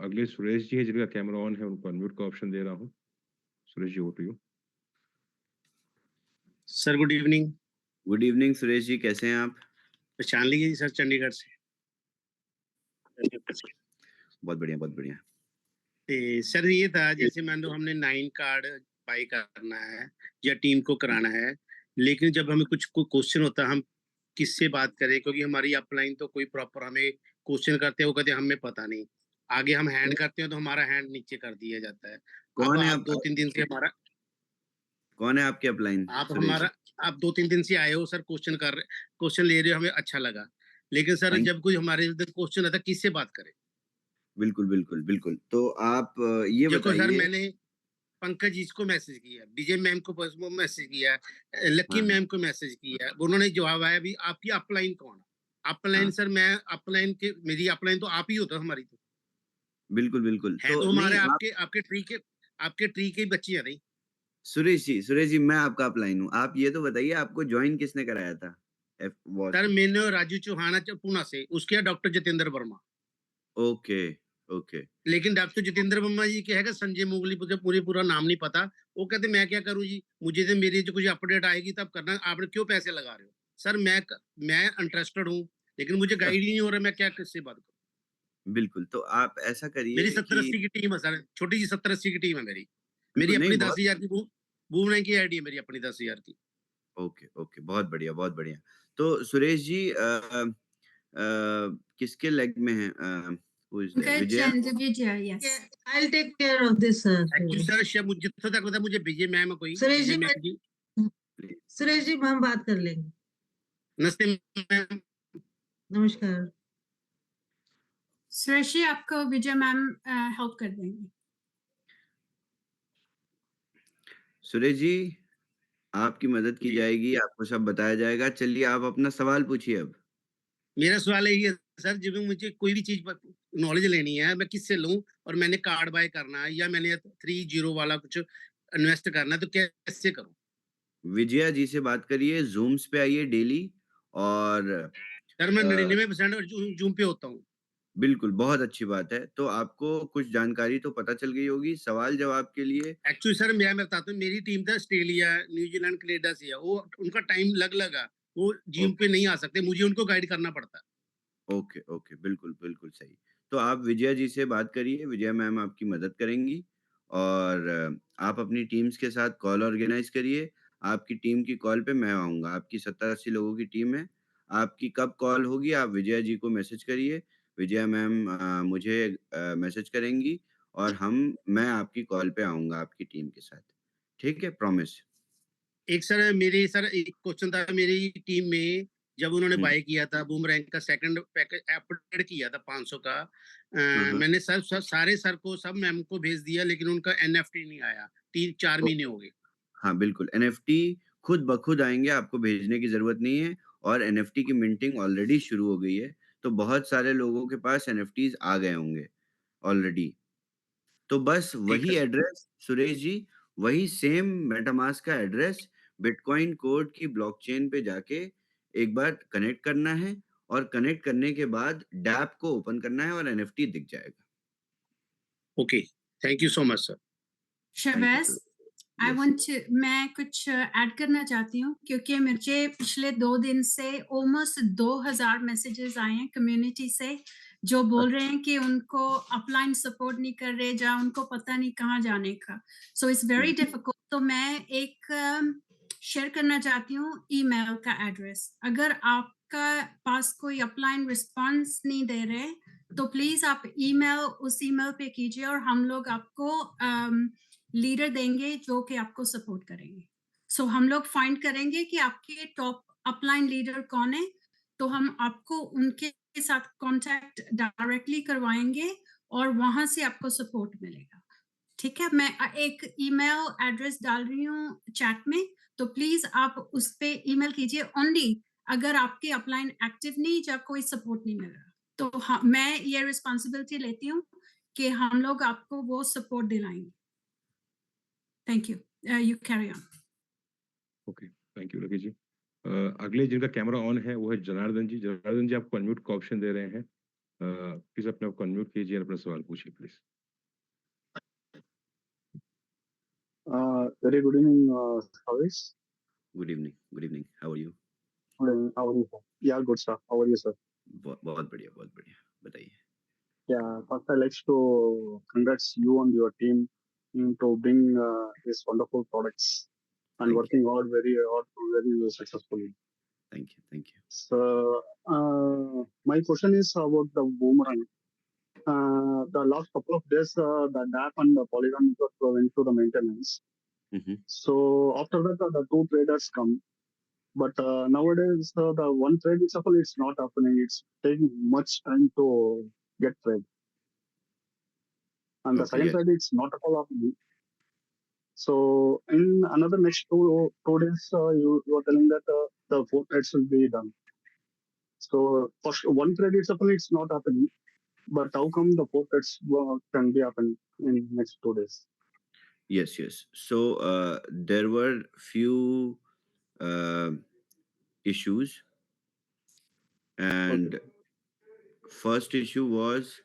Speaker 4: अगले सुरेश जी है जिनका कैमरा ऑन है, उनको अनम्यूट का ऑप्शन दे रहा हूँ। Suresh ji, over to you.
Speaker 11: Sir good evening.
Speaker 3: Good evening Suresh ji, कैसे हैं आप?
Speaker 11: पहचान लीजिए जी सर, चंडीगढ़ से।
Speaker 3: बहुत बढ़िया।
Speaker 11: सर ये था, जैसे मान लो हमने 9 कार्ड बाई करना है या टीम को कराना है, लेकिन जब हमें कुछ क्वेश्चन होता है हम किससे बात करें, क्योंकि हमारी अपलाइन तो कोई प्रॉपर हमें क्वेश्चन करते हैं, वो कहते हैं हमें पता नहीं। आगे हम हैंड करते हैं तो हमारा हैंड नीचे कर दिया जाता है।
Speaker 3: कौन है
Speaker 11: आप 2-3 दिन से हमारा,
Speaker 3: कौन है आपके अपलाइन?
Speaker 11: आप 2-3 दिन से आए हो सर, क्वेश्चन ले रहे हो, हमें अच्छा लगा, लेकिन सर जब कोई हमारे क्वेश्चन आता है किससे बात करें?
Speaker 3: बिल्कुल, बिल्कुल, बिल्कुल। तो आप ये
Speaker 11: देखो सर,
Speaker 3: बताइए।
Speaker 11: मैंने पंकज जी को मैसेज किया, विजय मैम को मैसेज किया, लकी
Speaker 3: हाँ,
Speaker 11: मैम को मैसेज किया, उन्होंने जवाब आया भी आपकी अपलाइन कौन है? अपलाइन
Speaker 3: हाँ,
Speaker 11: सर, मैं अपलाइन के, मेरी अपलाइन तो आप ही होता, हमारी तो
Speaker 3: बिल्कुल, बिल्कुल।
Speaker 11: है,
Speaker 3: तो
Speaker 11: तो
Speaker 3: नहीं
Speaker 11: हमारे
Speaker 3: आप
Speaker 11: आपके ट्री के बच्चे हैं नहीं।
Speaker 3: सुरेश जी मैं आपका अपलाइन हूँ। आप ये तो बताइए आपको जॉइन किसने कराया था? वॉच
Speaker 11: सर
Speaker 3: में?
Speaker 11: मैंने राजू चौहान पूना से, उसके doctor Jitendra Verma.
Speaker 3: Okay, okay.
Speaker 11: लेकिन डॉक्टर जितेंद्र वर्मा जी के है संजय मुगली, मुझे पूरा नाम नहीं पता। वो कहते मैं क्या करूं जी, मुझे तो मेरी जो कुछ अपडेट आएगी तब करना, आपने क्यों पैसे लगा रहे हो? सर मैं इंटरेस्टेड हूँ, लेकिन मुझे गाइड ही नहीं हो रहा, मैं क्या किससे बात करूं?
Speaker 3: बिल्कुल, तो आप ऐसा
Speaker 11: मेरी
Speaker 3: करिए कि
Speaker 11: 70-80 की टीम है सर, छोटी सी 70-80 की टीम है मेरी। मेरी
Speaker 3: बिल्कुल नहीं
Speaker 11: अपनी
Speaker 3: बहुत
Speaker 11: 10,000 की बूम रैंक की आईडी है मेरी अपनी 10,000 की।
Speaker 3: ओके, ओके, बहुत बढ़िया, बहुत बढ़िया। तो सुरेश जी किसके लेग में हैं? Who is there?
Speaker 12: Pankaj
Speaker 3: Vijaya?
Speaker 12: and Vijay, yes.
Speaker 13: Yeah, I'll take care of this, sir.
Speaker 11: Actually sir शायद मुझे जितना तक पता है, मुझे विजय मैम है, कोई
Speaker 13: Suresh
Speaker 11: Vijay
Speaker 13: ji,
Speaker 11: ma'am ji.
Speaker 3: Please.
Speaker 13: Suresh ji, हम बात कर लेंगे।
Speaker 11: नमस्ते मैम।
Speaker 13: नमस्कार।
Speaker 12: सुरेश जी, आपको विजय मैम हेल्प कर देंगी।
Speaker 3: सुरेश जी, आपकी मदद की
Speaker 11: जी,
Speaker 3: जाएगी, आपको सब बताया जाएगा। चलिए आप अपना सवाल पूछिए अब।
Speaker 11: मेरा सवाल यही है सर, जब मुझे कोई भी चीज पर नॉलेज लेनी है, मैं किससे लूं? और मैंने कार्ड बाय करना है या मैंने 30 वाला कुछ इन्वेस्ट करना है, तो कैसे करूं?
Speaker 3: विजया जी से बात करिए, ज़ूम्स पे आइए डेली और
Speaker 11: सर मैं
Speaker 3: अ
Speaker 11: 99% जूम पे होता हूँ।
Speaker 3: बिल्कुल, बहुत अच्छी बात है। तो आपको कुछ जानकारी तो पता चल गई होगी, सवाल-जवाब के लिए
Speaker 11: एक्चुअली सर मैं बताता हूँ, मेरी टीम था ऑस्ट्रेलिया, न्यूजीलैंड, कनाडा से है, वो उनका टाइम अलग है, वो जिम
Speaker 3: ओके,
Speaker 11: पे नहीं आ सकते, मुझे उनको गाइड करना पड़ता है।
Speaker 3: ओके, ओके, बिल्कुल, बिल्कुल सही। तो आप विजया जी से बात करिए, विजया मैम आपकी मदद करेंगी और आप अपनी टीम्स के साथ कॉल ऑर्गेनाइज़ करिए। आपकी टीम की कॉल पे मैं आऊँगा, आपकी 70-80 लोगों की टीम है। आपकी कब कॉल होगी, आप विजया जी को मैसेज करिए। विजया मैम मुझे मैसेज करेंगी और मैं आपकी कॉल पे आऊँगा आपकी टीम के साथ। ठीक है? प्रॉमिस।
Speaker 11: एक सर मेरे सर एक क्वेश्चन था मेरी टीम में, जब उन्होंने
Speaker 3: हुँ।
Speaker 11: बाय किया था बूम रैंक का सेकंड पैकेज अपडेट किया था 500 का,
Speaker 3: हाँ, हाँ।
Speaker 11: मैंने सारे सर को, सब मैम को भेज दिया, लेकिन उनका एनएफटी नहीं आया, 3-4
Speaker 3: तो
Speaker 11: महीने हो गए।
Speaker 3: हाँ, बिल्कुल, एनएफटी खुद ब खुद आएँगे, आपको भेजने की ज़रूरत नहीं है और एनएफटी की मिंटिंग ऑलरेडी शुरू हो गई है, तो बहुत सारे लोगों के पास एनएफटीज़ आ गए होंगे ऑलरेडी। तो बस
Speaker 11: ठीक है
Speaker 3: वही
Speaker 11: सर।
Speaker 3: एड्रेस सुरेश जी, वही सेम मेटामास्क का एड्रेस बिटकॉइन कोड की ब्लॉकचेन पे जाके एक बार कनेक्ट करना है और कनेक्ट करने के बाद डैप को ओपन करना है और एनएफटी दिख जाएगा।
Speaker 11: Okay, thank you so much sir.
Speaker 3: Thank you
Speaker 12: Shahbaz,
Speaker 3: sir.
Speaker 12: I
Speaker 3: yes,
Speaker 12: want to, मैं कुछ ऐड करना चाहती हूँ, क्योंकि मुझे पिछले 2 दिन से ऑलमोस्ट 2000 मैसेजेस आए हैं कम्युनिटी से, जो बोल रहे
Speaker 3: अच्छा।
Speaker 12: हैं कि उनको अपलाइन सपोर्ट नहीं कर रहे, या उनको पता नहीं कहाँ जाने का। So it's very
Speaker 3: hmm,
Speaker 12: difficult. तो मैं एक शेयर करना चाहती हूँ ईमेल का एड्रेस। अगर आपका पास कोई अपलाइन रिस्पॉन्स नहीं दे रहे, तो प्लीज़ आप ईमेल उस ईमेल पे कीजिए और हम लोग आपको लीडर देंगे जो कि आपको सपोर्ट करेंगे। सो हम लोग फाइंड करेंगे कि आपके टॉप अपलाइन लीडर कौन है, तो हम आपको उनके साथ कांटेक्ट डायरेक्टली करवाएंगे और वहां से आपको सपोर्ट मिलेगा। ठीक है, मैं एक ईमेल एड्रेस डाल रही हूँ चैट में, तो प्लीज आप उस पे ईमेल कीजिए ओनली अगर आपके अपलाइन एक्टिव नहीं या कोई सपोर्ट नहीं मिल रहा। तो हाँ, मैं ये रिस्पॉन्सिबिलिटी लेती हूँ कि हम लोग आपको वो सपोर्ट दिलाएंगे। Thank you, you carry on.
Speaker 4: Okay, thank you Lucky ji. अगले जिनका कैमरा ऑन है वो है जनार्दन जी। जनार्दन जी आपको अनम्यूट का ऑप्शन दे रहे हैं, प्लीज अपने आप को अनम्यूट कीजिए और अपना सवाल पूछिए please.
Speaker 14: Very good evening, Havish.
Speaker 3: Good evening, good evening. How are you?
Speaker 14: Good evening. How are you, sir? Yeah, good, sir. How are you, sir?
Speaker 3: बहुत बढ़िया, बहुत बढ़िया। बताइए।
Speaker 14: Yeah, first I'd like to congrats you and your team to bring these wonderful products and
Speaker 3: thank you,
Speaker 14: working hard, very hard, very successfully.
Speaker 3: Thank you, thank you.
Speaker 14: So, my question is about the boomerang. The last couple of days, the DAP and the Polygon network went to the maintenance.
Speaker 3: Hmm, hmm.
Speaker 14: So after that, the two traders come. But nowadays, the one trade itself is not happening. It's taking much time to get trade. And the
Speaker 3: Okay,
Speaker 14: second
Speaker 3: yes.
Speaker 14: trade, it's not at all happening. So in another next two days, you are telling that the 4 trades will be done. So first one trade itself, it's not happening. But how come the 4 trades can be happen in next 2 days?
Speaker 3: Yes, yes. So there were few uh, issues,
Speaker 14: Okay.
Speaker 3: and first issue was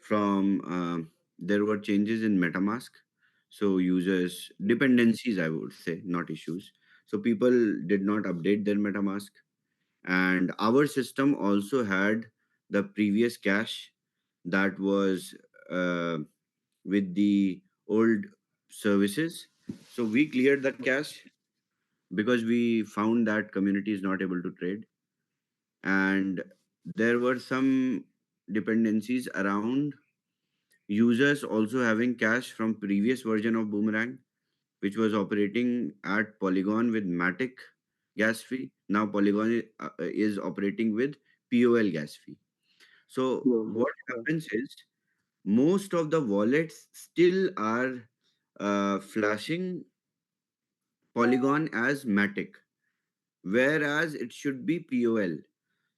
Speaker 3: from there were changes in MetaMask. So users dependencies, I would say, not issues. So people did not update their MetaMask, and our system also had the previous cache that was uh, with the old services. So we cleared that cache because we found that community is not able to trade, and there were some dependencies around users also having cache from previous version of Boomerang, which was operating at Polygon with Matic gas fee. Now Polygon is operating with POL gas fee. So what happens is most of the wallets still are flashing Polygon as Matic, whereas it should be POL.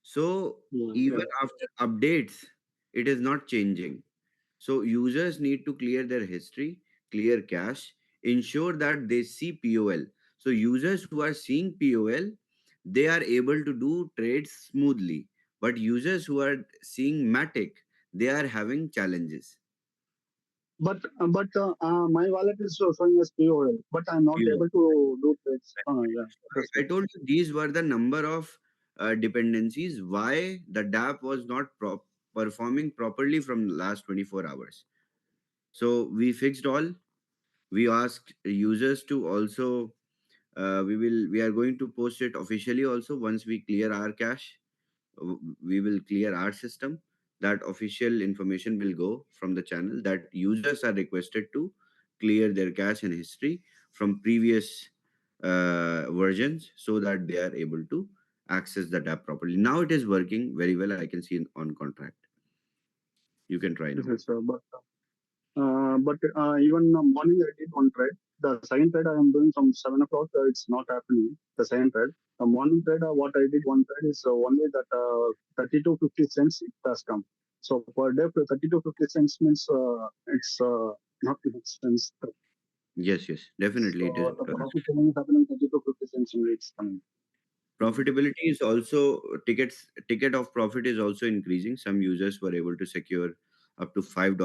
Speaker 3: So even after updates, it is not changing. So users need to clear their history, clear cache, ensure that they see POL. So users who are seeing POL, they are able to do trades smoothly. But users who are seeing Matic, they are having challenges.
Speaker 14: But my wallet is showing as POL, but I'm not
Speaker 3: POL.
Speaker 14: able to do trades.
Speaker 3: I told you these were the number of dependencies why the DApp was not performing properly from the last 24 hours. So we fixed all. We asked users to also we are going to post it officially also. Once we clear our cache, we will clear our system. That official information will go from the channel that users are requested to clear their cache and history from previous versions so that they are able to access the app properly. Now it is working very well. I can see on contract. You can try now.
Speaker 14: Yes, sir. But even morning I did one trade. The second trade I am doing from 7 o'clock. It's not happening. The second trade. The morning trade, what I did one trade is only that 30 to 50 cents it has come. So per day, 30 to 50 cents means it's not much sense.
Speaker 3: Yes, yes, definitely it is.
Speaker 14: So the profit sharing is happening 30 to 50 cents only it's coming.
Speaker 3: Profitability is also ticket of profit is also increasing. Some users were able to secure up to $5,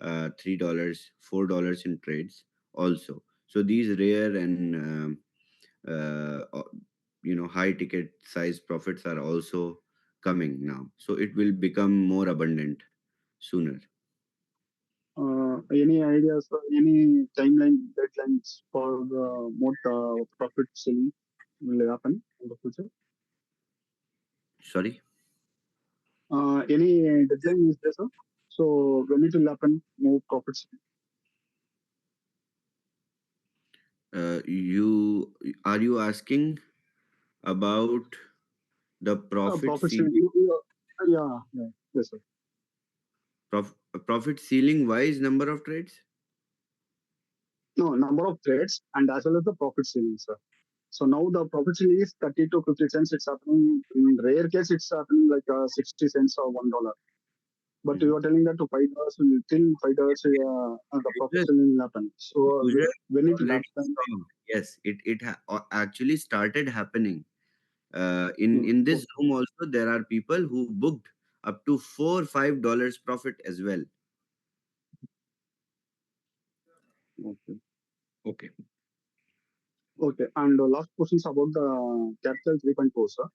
Speaker 3: $3, $4 in trades also. So these rare and high ticket size profits are also coming now. So it will become more abundant sooner.
Speaker 14: Any ideas, any timeline, deadlines for the more profit selling will happen in the future?
Speaker 3: Sorry?
Speaker 14: Any deadline is there, sir? So when it will happen, more profits?
Speaker 3: Are you asking about the profit
Speaker 14: Profit
Speaker 3: ceiling?
Speaker 14: Yeah, yes, sir.
Speaker 3: Profit ceiling wise number of trades?
Speaker 14: No, number of trades and as well as the profit ceiling, sir. So now the profit ceiling is 30 to 50 cents. It's happening in rare case, it's happening like 60 cents or $1. But you are telling that to $5 will till $5 the profit ceiling will happen. So
Speaker 3: Users
Speaker 14: when it will
Speaker 3: already
Speaker 14: happen?
Speaker 3: saw. Yes, it actually started happening. In this room also there are people who booked up to $4-5 profit as well.
Speaker 14: Okay. Okay. And the last questions about the Capital 3.4, sir.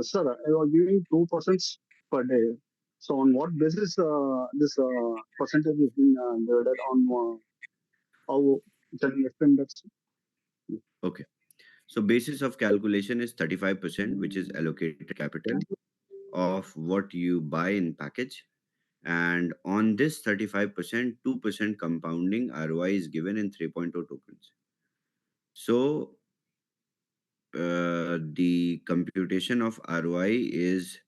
Speaker 14: Sir, you are giving 2% per day. So on what basis this percentage is being divided on? How can you explain that?
Speaker 3: Okay. So basis of calculation is 35%, which is allocated capital of what you buy in package. And on this 35%, 2% compounding ROI is given in 3.0 tokens. So the computation of ROI is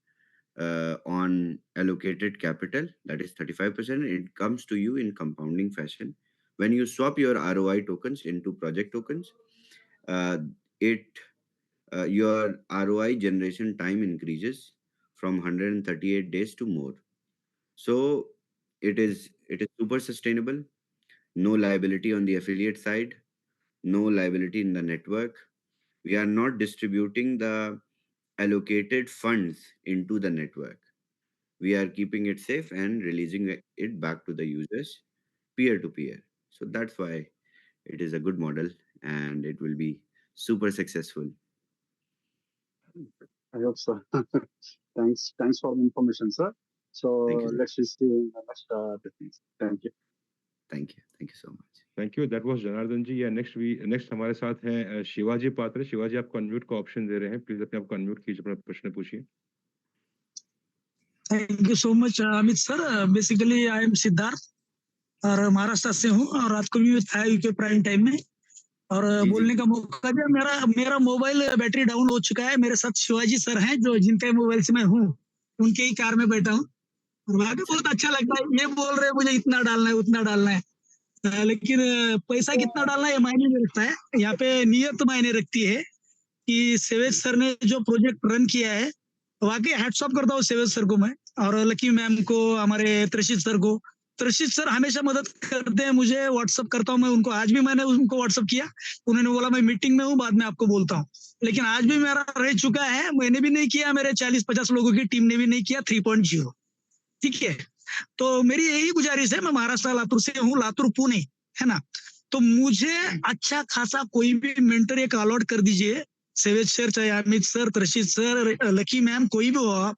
Speaker 3: on allocated capital, that is 35%, it comes to you in compounding fashion. When you swap your ROI tokens into project tokens, your ROI generation time increases from 138 days to more. So it is super sustainable. No liability on the affiliate side, no liability in the network. We are not distributing the allocated funds into the network. We are keeping it safe and releasing it back to the users peer to peer. So that's why it is a good model and it will be super successful.
Speaker 14: I hope so. Thanks for the information, sir. So
Speaker 3: Thank you, sir.
Speaker 14: let's see in the next things. Thank you.
Speaker 3: Thank you so much.
Speaker 4: Thank you, that was Janardan ji. या next हमारे साथ हैं शिवाजी पात्र। शिवाजी, आपको unmute का option दे रहे हैं, please अपने आप को अनम्यूट कीजिए, अपना प्रश्न पूछिए।
Speaker 15: Thank you so much Amit sir. Basically I am Siddharth और महाराष्ट्र से हूँ और रात को भी था यूके प्राइम टाइम में और बोलने का मौका दिया। मेरा मोबाइल बैटरी डाउन हो चुका है। मेरे साथ शिवाजी सर हैं जो जिनके मोबाइल से मैं हूँ, उनके ही कार में बैठा हूँ और वहाँ पे बहुत अच्छा लगता है। ये बोल रहे हैं मुझे इतना डालना है उतना डालना है, लेकिन पैसा कितना डालना है मायने नहीं रखता है। यहाँ पे नियत मायने रखती है कि सेवेज सर ने जो प्रोजेक्ट रन किया है, वाकई हैट्स ऑफ करता हूँ सेवेज सर को मैं, और लकी मैम को, हमारे त्रशित सर को। त्रशित सर हमेशा मदद करते हैं, मुझे व्हाट्सअप करता हूँ मैं उनको। आज भी मैंने उनको व्हाट्सअप किया, उन्होंने बोला मैं मीटिंग में हूँ, बाद में आपको बोलता हूँ। लेकिन आज भी मेरा रह चुका है, मैंने भी नहीं किया, मेरे 40-50 लोगों की टीम ने भी नहीं किया 3.0। ठीक है, तो मेरी यही गुजारिश है। मैं महाराष्ट्र लातूर से हूँ, लातूर पुणे है ना, तो मुझे अच्छा खासा कोई भी मेंटर एक अलॉट कर दीजिए। सेवेज सर, चाहे Amit sir, Trishit sir, Lucky ma'am, कोई भी हो आप,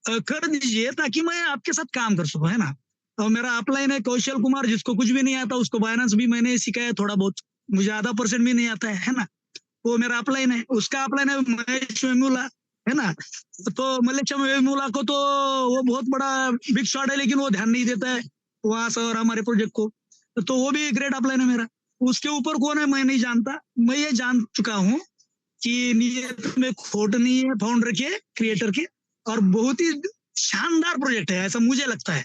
Speaker 15: कर दीजिए ताकि मैं आपके साथ काम कर सकूं, है ना। और मेरा अपलाइन है कौशल कुमार, जिसको कुछ भी नहीं आता, उसको बाइनेंस भी मैंने सिखाया थोड़ा बहुत, मुझे आधा % भी नहीं आता है ना। वो मेरा अपलाइन है। उसका अपलाइन है महेश वेमुला, है ना। तो मलेश वेमुला को तो वो बहुत बड़ा बिग शॉट है, लेकिन वो ध्यान नहीं देता है वहां से और हमारे प्रोजेक्ट को, तो वो भी ग्रेट अपलाइन है मेरा। उसके ऊपर कौन है मैं नहीं जानता। मैं ये जान चुका हूँ कि नियत में खोट नहीं है फाउंडर के, क्रिएटर के, और बहुत ही शानदार प्रोजेक्ट है, ऐसा मुझे लगता है।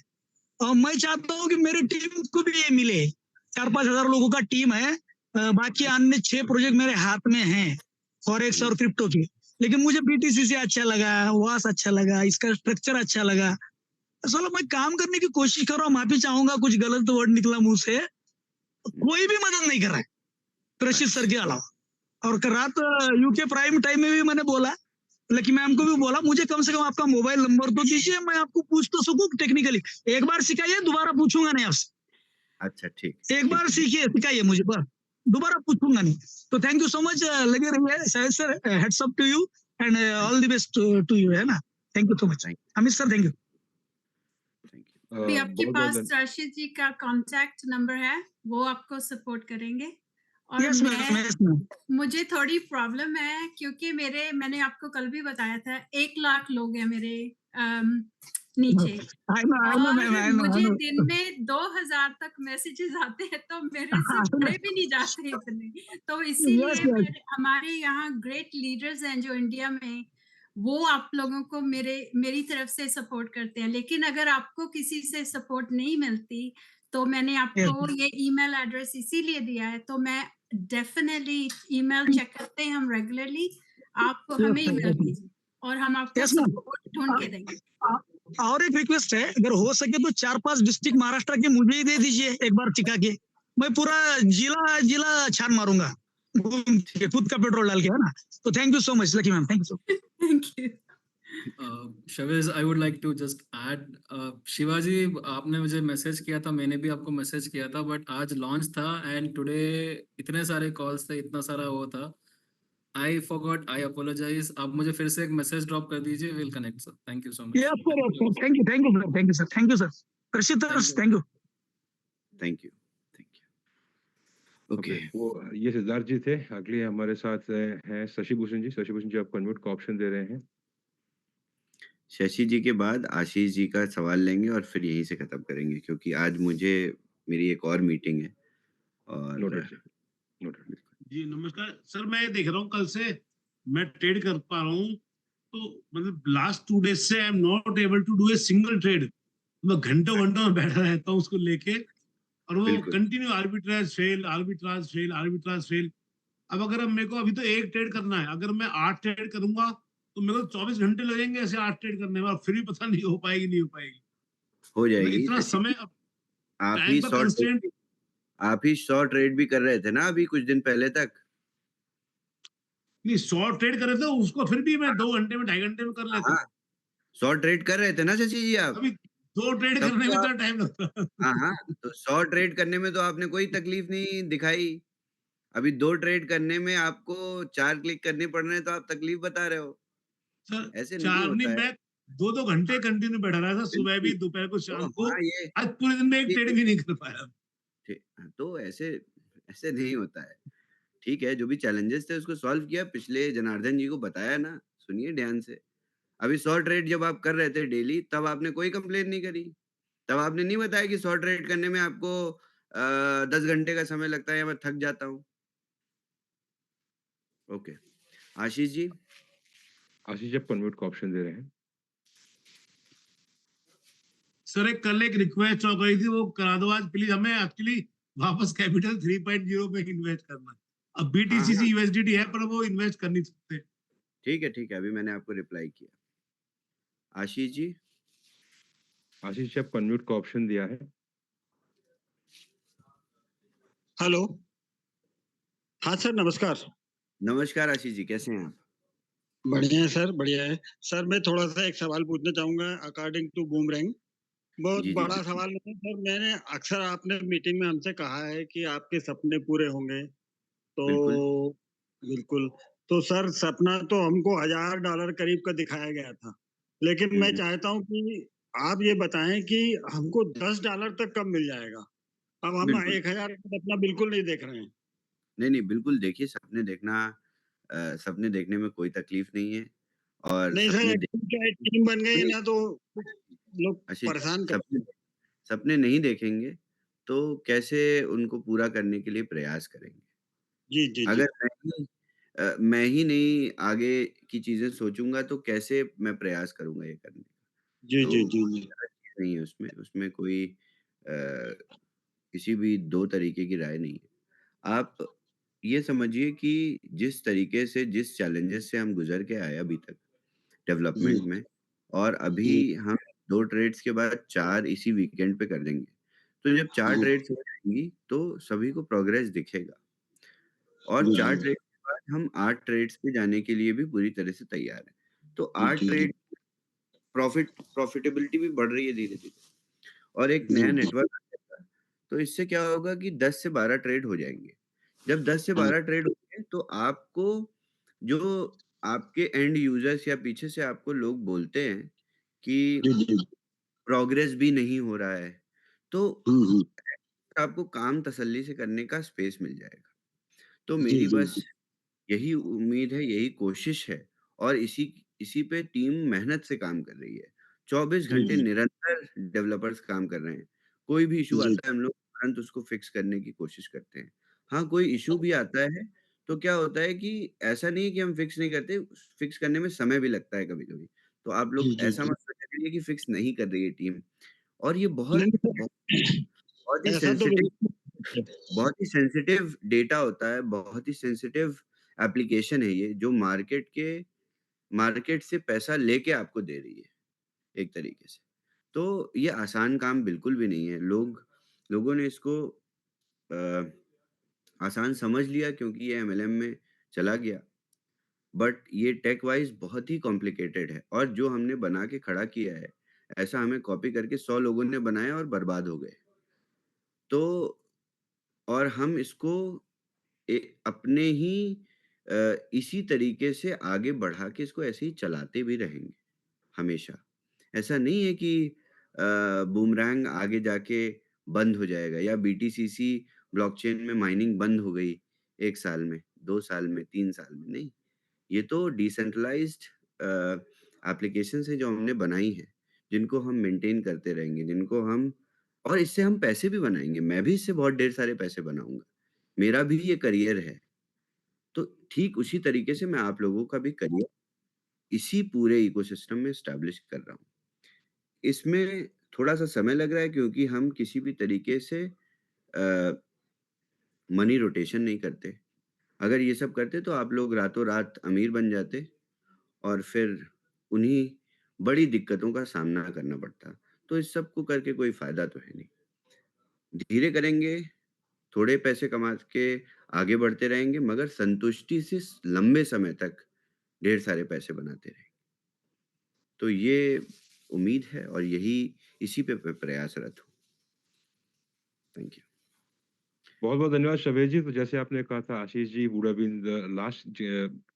Speaker 15: और मैं चाहता हूँ कि मेरी टीम को भी ये मिले। 4-5 हजार लोगों का टीम है, बाकी अन्य 6 प्रोजेक्ट मेरे हाथ में हैं फॉरेक्स और क्रिप्टो के, लेकिन मुझे बीटीसी से अच्छा लगा, वास अच्छा लगा, इसका स्ट्रक्चर अच्छा लगा। चलो मैं काम करने की कोशिश कर रहा हूँ, माफी चाहूंगा कुछ गलत वर्ड निकला मुंह से। कोई भी मदद नहीं कर रहा है त्रशित सर के अलावा। और रात यूके प्राइम टाइम में भी मैंने बोला, लकी मैम को भी बोला, मुझे कम से कम आपका मोबाइल नंबर तो दीजिए, मैं आपको पूछ तो सकूं टेक्निकली। एक बार सिखाइए, दोबारा पूछूंगा नहीं आपसे।
Speaker 3: अच्छा, ठीक,
Speaker 15: एक बार सीखिए, सिखाइए मुझे, बस दोबारा पूछूंगा नहीं। तो थैंक यू सो मच, लगे रहिए। शायद sir, heads up to you and all the best to you, है ना। Thank you so much Amit sir, thank you.
Speaker 12: अभी आपके
Speaker 4: बहुत
Speaker 12: पास
Speaker 4: बहुत
Speaker 12: राशिद जी का कांटेक्ट नंबर है, वो आपको सपोर्ट करेंगे। और
Speaker 15: यस मैम, यस मैम।
Speaker 12: मुझे थोड़ी प्रॉब्लम है क्योंकि मैंने आपको कल भी बताया था 1 लाख लोग हैं मेरे नीचे, और मुझे दिन में 2000 तक मैसेजेस आते हैं, तो मेरे से पढ़े भी नहीं जाते इतने। तो इसीलिए हमारे यहाँ ग्रेट लीडर्स हैं जो इंडिया में, वो आप लोगों को मेरी तरफ से सपोर्ट करते हैं। लेकिन अगर आपको किसी से सपोर्ट नहीं मिलती, तो मैंने आपको ये ईमेल एड्रेस इसीलिए दिया है। तो मैं डेफिनेटली ईमेल चेक करते हैं हम रेगुलरली, आप हमें ईमेल कीजिए और हम आपको सपोर्ट ढूंढ के देंगे।
Speaker 15: और एक रिक्वेस्ट है, अगर हो सके तो 4-5 डिस्ट्रिक्ट महाराष्ट्र के मुझे ही दे दीजिए एक बार सिखा के। मैं पूरा जिला छान मारूंगा खुद का पेट्रोल डाल के, है ना। तो thank you so much Lucky ma'am, thank you so much.
Speaker 12: Thank you.
Speaker 1: Shavez, I would like to just add, Shivaji, आपने मुझे मैसेज किया था, मैंने भी आपको मैसेज किया था, बट आज लॉन्च था एंड टुडे इतने सारे कॉल्स थे, इतना सारा वो था, आई फॉरगॉट, आई अपोलोजाइज। आप मुझे फिर से एक मैसेज ड्रॉप कर दीजिए, will connect sir. Thank you so much.
Speaker 15: Yes sir, thank you sir, thank you sir, प्रसिद्ध, थैंक यू।
Speaker 3: ओके,
Speaker 4: वो ये सिद्धार्थ जी थे। अगले हमारे साथ हैं शशि भूषण जी। शशि भूषण जी, आप अनम्यूट का ऑप्शन दे रहे हैं।
Speaker 3: शशि जी के बाद आशीष जी का सवाल लेंगे और फिर यहीं से खत्म करेंगे, क्योंकि आज मेरी एक और मीटिंग है। और
Speaker 16: जी नमस्कार सर, मैं देख रहा हूँ कल से मैं ट्रेड कर पा रहा हूँ तो मतलब लास्ट 2 डेज से I am not able to do a single trade. मैं घंटों घंटों में बैठा रहता हूँ उसको लेके, और वो
Speaker 3: बिल्कुल
Speaker 16: continue arbitrage fail, arbitrage fail, arbitrage fail. अब अगर अब मेरे को अभी तो एक ट्रेड करना है, अगर मैं 8 ट्रेड करूंगा तो मेरे को 24 घंटे लगेंगे ऐसे 8 ट्रेड करने में, और फिर भी पता नहीं हो पाएगी नहीं हो पाएगी।
Speaker 3: हो
Speaker 16: मैं
Speaker 3: जाएगी
Speaker 16: इतना
Speaker 3: शशि
Speaker 16: समय,
Speaker 3: जी। आप ही
Speaker 16: टाइम का
Speaker 3: 100 ट्रेड
Speaker 16: कंस्ट्रेंट।
Speaker 3: आप ही 100 ट्रेड भी कर रहे थे ना अभी कुछ दिन पहले तक।
Speaker 16: नहीं, 100 ट्रेड कर रहे थे उसको, फिर भी मैं 2 घंटे में 2.5 घंटे में कर लेता
Speaker 3: हाँ,
Speaker 16: हूँ।
Speaker 3: 100 ट्रेड कर रहे थे ना शशि जी आप।
Speaker 16: अभी 2 ट्रेड
Speaker 3: तब
Speaker 16: करने में
Speaker 3: तो
Speaker 16: इतना
Speaker 3: आप
Speaker 16: टाइम लगता है।
Speaker 3: हाँ, तो 100 ट्रेड करने में तो आपने कोई तकलीफ नहीं दिखाई। अभी 2 ट्रेड करने में आपको 4 क्लिक करने पड़ रहे हैं तो आप तकलीफ बता रहे हो।
Speaker 16: सर
Speaker 3: ऐसे नहीं
Speaker 16: 4 नहीं,
Speaker 3: होता है।
Speaker 16: मैं 2-2 घंटे कंटिन्यू बैठा रहा था, सुबह भी,
Speaker 3: बिल्कुल।
Speaker 16: दोपहर को,
Speaker 3: तो
Speaker 16: शाम को।
Speaker 3: हाँ, ये
Speaker 16: आज पूरे दिन में एक ट्रेड
Speaker 3: ये
Speaker 16: भी नहीं कर पाया।
Speaker 3: तो ऐसे ऐसे नहीं होता है। ठीक है, जो भी चैलेंजेस थे उसको सॉल्व किया, पिछले जनार्दन जी को बताया ना, सुनिए ध्यान से। अभी 100 ट्रेड जब आप कर रहे थे डेली, तब आपने कोई कंप्लेन नहीं करी। तब आपने नहीं बताया कि 100 ट्रेड करने में आपको 10 घंटे का समय लगता है या मैं थक जाता हूँ। ओके, आशीष जी।
Speaker 4: आशीष आप कन्वर्ट का ऑप्शन दे रहे हैं।
Speaker 16: सर कल एक रिक्वेस्ट हो गई थी, वो करा दो आज प्लीज। हमें एक्चुअली वापस कैपिटल 3.0 में इन्वेस्ट करना है। अब
Speaker 3: हाँ,
Speaker 16: BTCC
Speaker 3: हाँ।
Speaker 16: USDT है, पर वो इन्वेस्ट कर नहीं सकते।
Speaker 3: ठीक है, अभी मैंने आपको रिप्लाई किया। आशीष जी।
Speaker 4: आशीष आप कन्वर्ट का ऑप्शन दिया है।
Speaker 17: हेलो। हाँ सर, नमस्कार।
Speaker 3: नमस्कार आशीष जी, कैसे हैं आप?
Speaker 17: बढ़िया है सर, बढ़िया है। सर मैं थोड़ा सा एक सवाल पूछना चाहूंगा अकॉर्डिंग टू बूमरैंग। बहुत
Speaker 3: जी, जी,
Speaker 17: बड़ा
Speaker 3: बिल्कुल।
Speaker 17: सवाल नहीं है सर, मैंने अक्सर आपने मीटिंग में हमसे कहा है कि आपके सपने पूरे होंगे, तो
Speaker 3: बिल्कुल।
Speaker 17: बिल्कुल। तो सर सपना तो हमको $1000 करीब का दिखाया गया था, लेकिन मैं
Speaker 3: हुँ।
Speaker 17: चाहता हूँ कि आप ये बताएं कि हमको $10 तक कब मिल जाएगा? अब हम
Speaker 3: बिल्कुल।
Speaker 17: 1000 का सपना बिल्कुल नहीं देख रहे हैं।
Speaker 3: नहीं, बिल्कुल देखिए, सपने देखना सपने देखने में कोई तकलीफ नहीं है और
Speaker 17: नहीं सर,
Speaker 3: सपने
Speaker 17: एक्चुअली क्या है, टीम बन गई है
Speaker 3: सुनिए
Speaker 17: ना, तो कुछ लोग
Speaker 3: आशीष जी,
Speaker 17: परेशान करते
Speaker 3: सपने
Speaker 17: हैं।
Speaker 3: सपने नहीं देखेंगे, तो कैसे उनको पूरा करने के लिए प्रयास करेंगे?
Speaker 17: जी, जी, जी।
Speaker 3: अगर मैं ही नहीं आगे की चीज़ें सोचूँगा, तो कैसे मैं प्रयास करूँगा ये करने का?
Speaker 17: जी, जी,
Speaker 3: तो
Speaker 17: जी, जी।
Speaker 3: ज़्यादा चीज़ नहीं है उसमें, उसमें कोई किसी भी 2 तरीके की राय नहीं है। आप ये समझिए कि जिस तरीके से, जिस चैलेंजेस से हम गुज़र के आए अभी तक
Speaker 17: हुँ,
Speaker 3: डेवलपमेंट में, और
Speaker 17: हुँ,
Speaker 3: अभी हम 2 ट्रेड्स के बाद 4 इसी वीकेंड पे कर देंगे। तो जब 4
Speaker 17: हुँ,
Speaker 3: ट्रेड्स हो जाएँगी, तो सभी को प्रोग्रेस दिखेगा और
Speaker 17: जी,
Speaker 3: 4
Speaker 17: जी,
Speaker 3: ट्रेड्स के बाद हम 8 ट्रेड्स पे जाने के लिए भी पूरी तरह से तैयार हैं। तो
Speaker 17: जी,
Speaker 3: 8
Speaker 17: जी,
Speaker 3: ट्रेड प्रॉफिटेबिलिटी भी बढ़ रही है धीरे-धीरे और एक
Speaker 17: जी,
Speaker 3: नया
Speaker 17: जी,
Speaker 3: नेटवर्क आ जाएगा। तो इससे क्या होगा कि 10 से 12 ट्रेड हो जाएँगे। जब 10 से
Speaker 17: हाँ,
Speaker 3: 12 ट्रेड होंगे, तो आपको जो आपके एंड यूज़र्स या पीछे से आपको लोग बोलते हैं कि
Speaker 17: जी, जी,
Speaker 3: प्रोग्रेस भी नहीं हो रहा है, तो
Speaker 17: हुँ, हुँ,
Speaker 3: आपको काम तसल्ली से करने का स्पेस मिल जाएगा। तो
Speaker 17: जी,
Speaker 3: मेरी
Speaker 17: जी,
Speaker 3: बस
Speaker 17: जी,
Speaker 3: यही उम्मीद है, यही कोशिश है और इसी इसी पे टीम मेहनत से काम कर रही है। 24
Speaker 17: जी,
Speaker 3: घंटे
Speaker 17: जी,
Speaker 3: निरंतर डेवलपर्स काम कर रहे हैं। कोई भी इश्यू
Speaker 17: जी,
Speaker 3: आता है, हम लोग तुरंत उसको फिक्स करने की कोशिश करते हैं। हाँ, कोई इश्यू भी आता है, तो क्या होता है कि ऐसा नहीं है कि हम फिक्स नहीं करते, फिक्स करने में समय भी लगता है कभी-कभी। तो आप
Speaker 17: जी,
Speaker 3: लोग
Speaker 17: जी,
Speaker 3: ऐसा
Speaker 17: जी।
Speaker 3: मत सोचा करिए कि फिक्स नहीं कर रही है टीम और ये बहुत
Speaker 17: नहीं
Speaker 3: बहुत
Speaker 17: सर,
Speaker 3: बहुत ही
Speaker 17: ऐसा तो
Speaker 3: सेंसिटिव
Speaker 17: बिल्कुल।
Speaker 3: बहुत ही सेंसिटिव डेटा होता है, बहुत ही सेंसिटिव एप्लीकेशन है ये, जो मार्केट से पैसा लेके आपको दे रही है, एक तरीके से। तो ये आसान काम बिल्कुल भी नहीं है। लोगों ने इसको अ, आसान समझ लिया क्योंकि ये एमएलएम में चला गया। बट ये टेक वाइज़ बहुत ही कॉम्प्लिकेटेड है और जो हमने बना के खड़ा किया है, ऐसा हमें कॉपी करके 100 लोगों ने बनाया और बर्बाद हो गए। तो और हम इसको अपने ही इसी तरीके से आगे बढ़ा के इसको ऐसे ही चलाते भी रहेंगे, हमेशा। ऐसा नहीं है कि बूमरैंग आगे जाके बंद हो जाएगा या बीटीसीसी ब्लॉकचेन में माइनिंग बंद हो गई 1 साल में, 2 साल में, 3 साल में, नहीं। ये तो डिसेंट्रलाइज़्ड एप्लीकेशंस हैं जो हमने बनाई हैं, जिनको हम मेंटेन करते रहेंगे, जिनको हम और इससे हम पैसे भी बनाएँगे। मैं भी इससे बहुत ढेर सारे पैसे बनाऊँगा। मेरा भी ये करियर है। तो ठीक उसी तरीके से मैं आप लोगों का भी करियर इसी पूरे इकोसिस्टम में एस्टैब्लिश कर रहा हूँ। इसमें थोड़ा-सा समय लग रहा है क्योंकि हम किसी भी तरीके से मनी रोटेशन नहीं करते। अगर ये सब करते तो आप लोग रातों-रात अमीर बन जाते और फिर उन्हीं बड़ी दिक्कतों का सामना करना पड़ता। तो इस सब को करके कोई फ़ायदा तो है नहीं। धीरे करेंगे, थोड़े पैसे कमा के आगे बढ़ते रहेंगे मगर संतुष्टि से लंबे समय तक ढेर सारे पैसे बनाते रहेंगे। तो ये उम्मीद है और यही इसी पे प्रयासरत हूँ। Thank you.
Speaker 4: बहुत-बहुत धन्यवाद शबीर जी। तो जैसे आपने कहा था Ashish ji would have been the last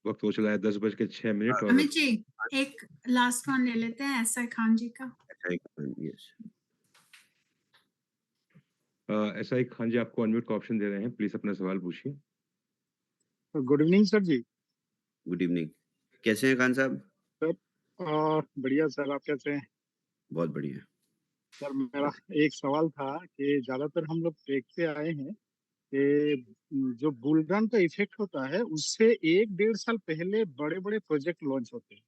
Speaker 4: वक़्त हो चला है 10:06 और
Speaker 12: अमित जी, एक लास्ट वन ले लेते हैं एसआई खान जी का।
Speaker 3: यस।
Speaker 4: एसआई खान जी आपको अनम्यूट का ऑप्शन दे रहे हैं। प्लीज़ अपना सवाल पूछिए।
Speaker 14: Good evening sir ji.
Speaker 3: Good evening. कैसे हैं खान साहब?
Speaker 14: सर बढ़िया सर, आप कैसे हैं?
Speaker 3: बहुत बढ़िया।
Speaker 14: सर मेरा एक सवाल था कि ज्यादातर हम लोग देखते आए हैं कि जो बुल रन का इफेक्ट होता है उससे 1-1.5 साल पहले बड़े बड़े प्रोजेक्ट लॉन्च होते हैं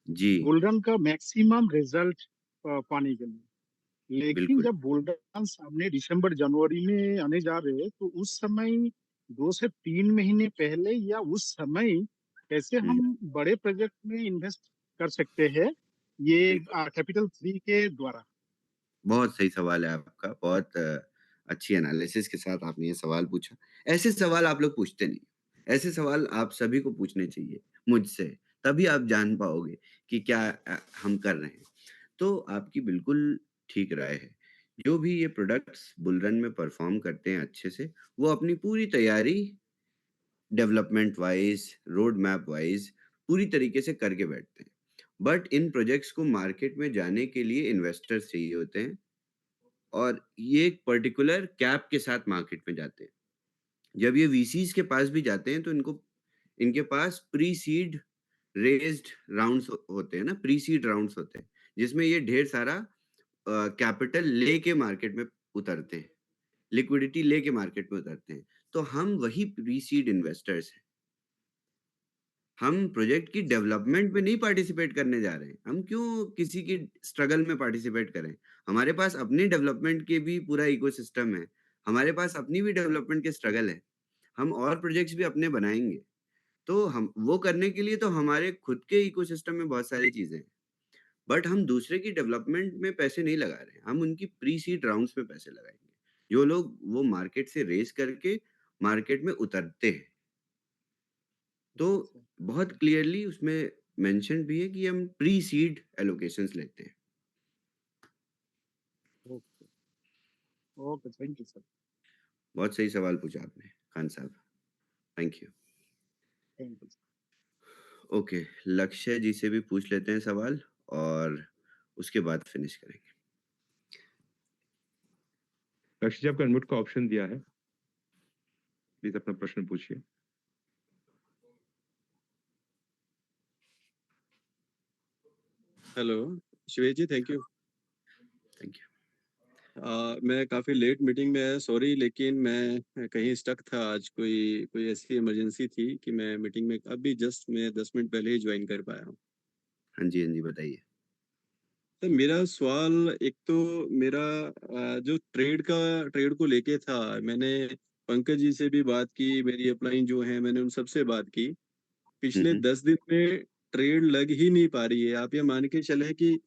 Speaker 3: जी,
Speaker 14: बुल रन का मैक्सिमम रिजल्ट पाने के लिए। लेकिन
Speaker 3: बिल्कुल।
Speaker 14: जब बुल रन सामने दिसंबर जनवरी में आने जा रहे हैं तो उस समय 2 से 3 महीने पहले या उस समय कैसे
Speaker 3: हुँ,
Speaker 14: हम बड़े प्रोजेक्ट में इन्वेस्ट कर सकते हैं ये
Speaker 3: बिल्कुल।
Speaker 14: कैपिटल 3 के द्वारा?
Speaker 3: बहुत सही सवाल है आपका। बहुत अच्छी एनालिसिस के साथ आपने ये सवाल पूछा। ऐसे सवाल आप लोग पूछते नहीं। ऐसे सवाल आप सभी को पूछने चाहिए मुझसे, तभी आप जान पाओगे कि क्या हम कर रहे हैं। तो आपकी बिल्कुल ठीक राय है। जो भी ये प्रोडक्ट्स बुल रन में परफ़ॉर्म करते हैं अच्छे से, वो अपनी पूरी तैयारी development wise, road map wise पूरी तरीके से करके बैठते हैं। बट इन प्रोजेक्ट्स को मार्केट में जाने के लिए इन्वेस्टर्स चाहिए होते हैं और ये एक पर्टिकुलर कैप के साथ मार्केट में जाते हैं। जब ये वीसीज़ के पास भी जाते हैं तो इनके पास प्री-सीड रेज़्ड राउंड्स होते हैं ना, प्री-सीड राउंड्स होते हैं, जिसमें ये ढेर सारा कैपिटल लेके मार्केट में उतरते हैं, लिक्विडिटी लेके मार्केट में उतरते हैं। तो हम वही प्री-सीड इन्वेस्टर्स हैं। हम प्रोजेक्ट की डेवलपमेंट में नहीं पार्टिसिपेट करने जा रहे हैं। हम क्यों किसी की स्ट्रगल में पार्टिसिपेट करें? हमारे पास अपनी डेवलपमेंट के भी पूरा इकोसिस्टम है। हमारे पास अपनी भी डेवलपमेंट के स्ट्रगल है। हम और प्रोजेक्ट्स भी अपने बनाएँगे। तो हम वो करने के लिए तो हमारे खुद के इकोसिस्टम में बहुत सारी चीज़ें हैं। बट हम दूसरे की डेवलपमेंट में पैसे नहीं लगा रहे हैं। हम उनकी प्री-सीड राउंड्स में पैसे लगाएँगे। जो लोग वो मार्केट से रेज़ करके मार्केट में उतरते हैं। तो बहुत क्लियरली उसमें मेंशन भी है कि हम प्री-सीड एलोकेशंस लेते हैं।
Speaker 14: Okay, okay, thank you sir.
Speaker 3: बहुत सही सवाल पूछा आपने खान साहब। Thank you.
Speaker 14: Thank you.
Speaker 3: Okay, लक्ष्य जी से भी पूछ लेते हैं सवाल और उसके बाद फिनिश करेंगे।
Speaker 4: लक्ष्य जी आपको अनम्यूट का ऑप्शन दिया है। प्लीज़ अपना प्रश्न पूछिए।
Speaker 18: हेलो, श्वेत जी थैंक यू।
Speaker 3: Thank you.
Speaker 18: मैं काफ़ी लेट मीटिंग में आया सॉरी लेकिन मैं कहीं स्टक था आज कोई ऐसी इमरजेंसी थी कि मैं मीटिंग में अभी जस्ट मैं 10 मिनट पहले ही जॉइन कर पाया हूँ।
Speaker 3: हाँ जी, बताइए।
Speaker 18: तो मेरा सवाल एक तो मेरा जो ट्रेड को लेके था मैंने पंकज जी से भी बात की, मेरी अपलाइन जो है मैंने उन सबसे बात की।
Speaker 3: हुँ,
Speaker 18: पिछले
Speaker 3: हुँ।
Speaker 18: 10 दिन में ट्रेड लग ही नहीं पा रही है। आप ये मान के चलें कि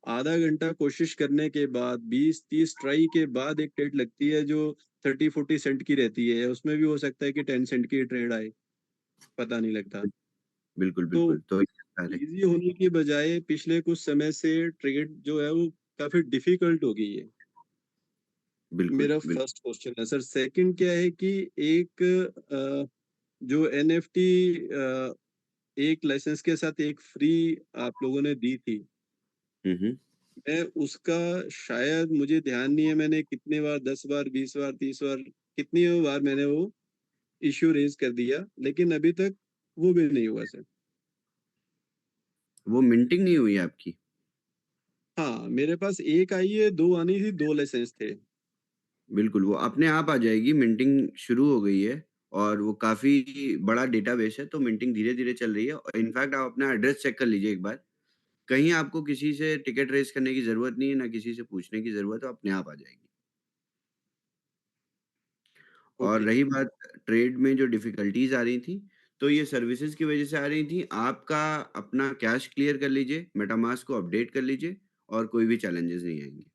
Speaker 18: आधा घंटा कोशिश करने के बाद 20-30 ट्राई के बाद एक ट्रेड लगती है जो 30-40 सेंट की रहती है। उसमें भी हो सकता है कि 10 सेंट की ट्रेड आए, पता नहीं लगता।
Speaker 3: बिल्कुल,
Speaker 18: तो
Speaker 3: बिल्कुल। तो अरे
Speaker 18: ईज़ी होने की बजाय पिछले कुछ समय से ट्रेड जो है वो काफ़ी डिफ़िकल्ट हो गई है।
Speaker 3: बिल्कुल,
Speaker 18: मेरा फर्स्ट क्वेश्चन है। सर सेकंड क्या है कि एक जो एनएफटी एक लाइसेंस के साथ एक फ्री आप लोगों ने दी थी।
Speaker 3: हुँ, हुँ।
Speaker 18: मैं उसका शायद मुझे ध्यान नहीं है मैंने कितने बार 10 बार, 20 बार, 30 बार कितनी बार मैंने वो इश्यू रेज़ कर दिया, लेकिन अभी तक वो भी नहीं हुआ सर।
Speaker 3: वो मिंटिंग नहीं हुई आपकी?
Speaker 18: हाँ, मेरे पास 1 आई है, 2 आनी थी, 2 लाइसेंस थे।
Speaker 3: बिल्कुल, वो अपने आप आ जाएगी, मिंटिंग शुरू हो गई है और वो काफ़ी बड़ा डेटाबेस है, तो मिंटिंग धीरे-धीरे चल रही है और इनफैक्ट आप अपना एड्रेस चेक कर लीजिए एक बार। कहीं आपको किसी से टिकट रेज़ करने की ज़रूरत नहीं है, ना किसी से पूछने की ज़रूरत है, अपने आप आ जाएगी। और
Speaker 4: ओके।
Speaker 3: रही बात ट्रेड में जो डिफ़िकल्टीज़ आ रही थी, तो ये सर्विसेज़ की वज़ह से आ रही थी। आपका अपना कैश क्लियर कर लीजिए, मेटामास्क को अपडेट कर लीजिए और कोई भी चैलेंजेज़ नहीं आएँगे।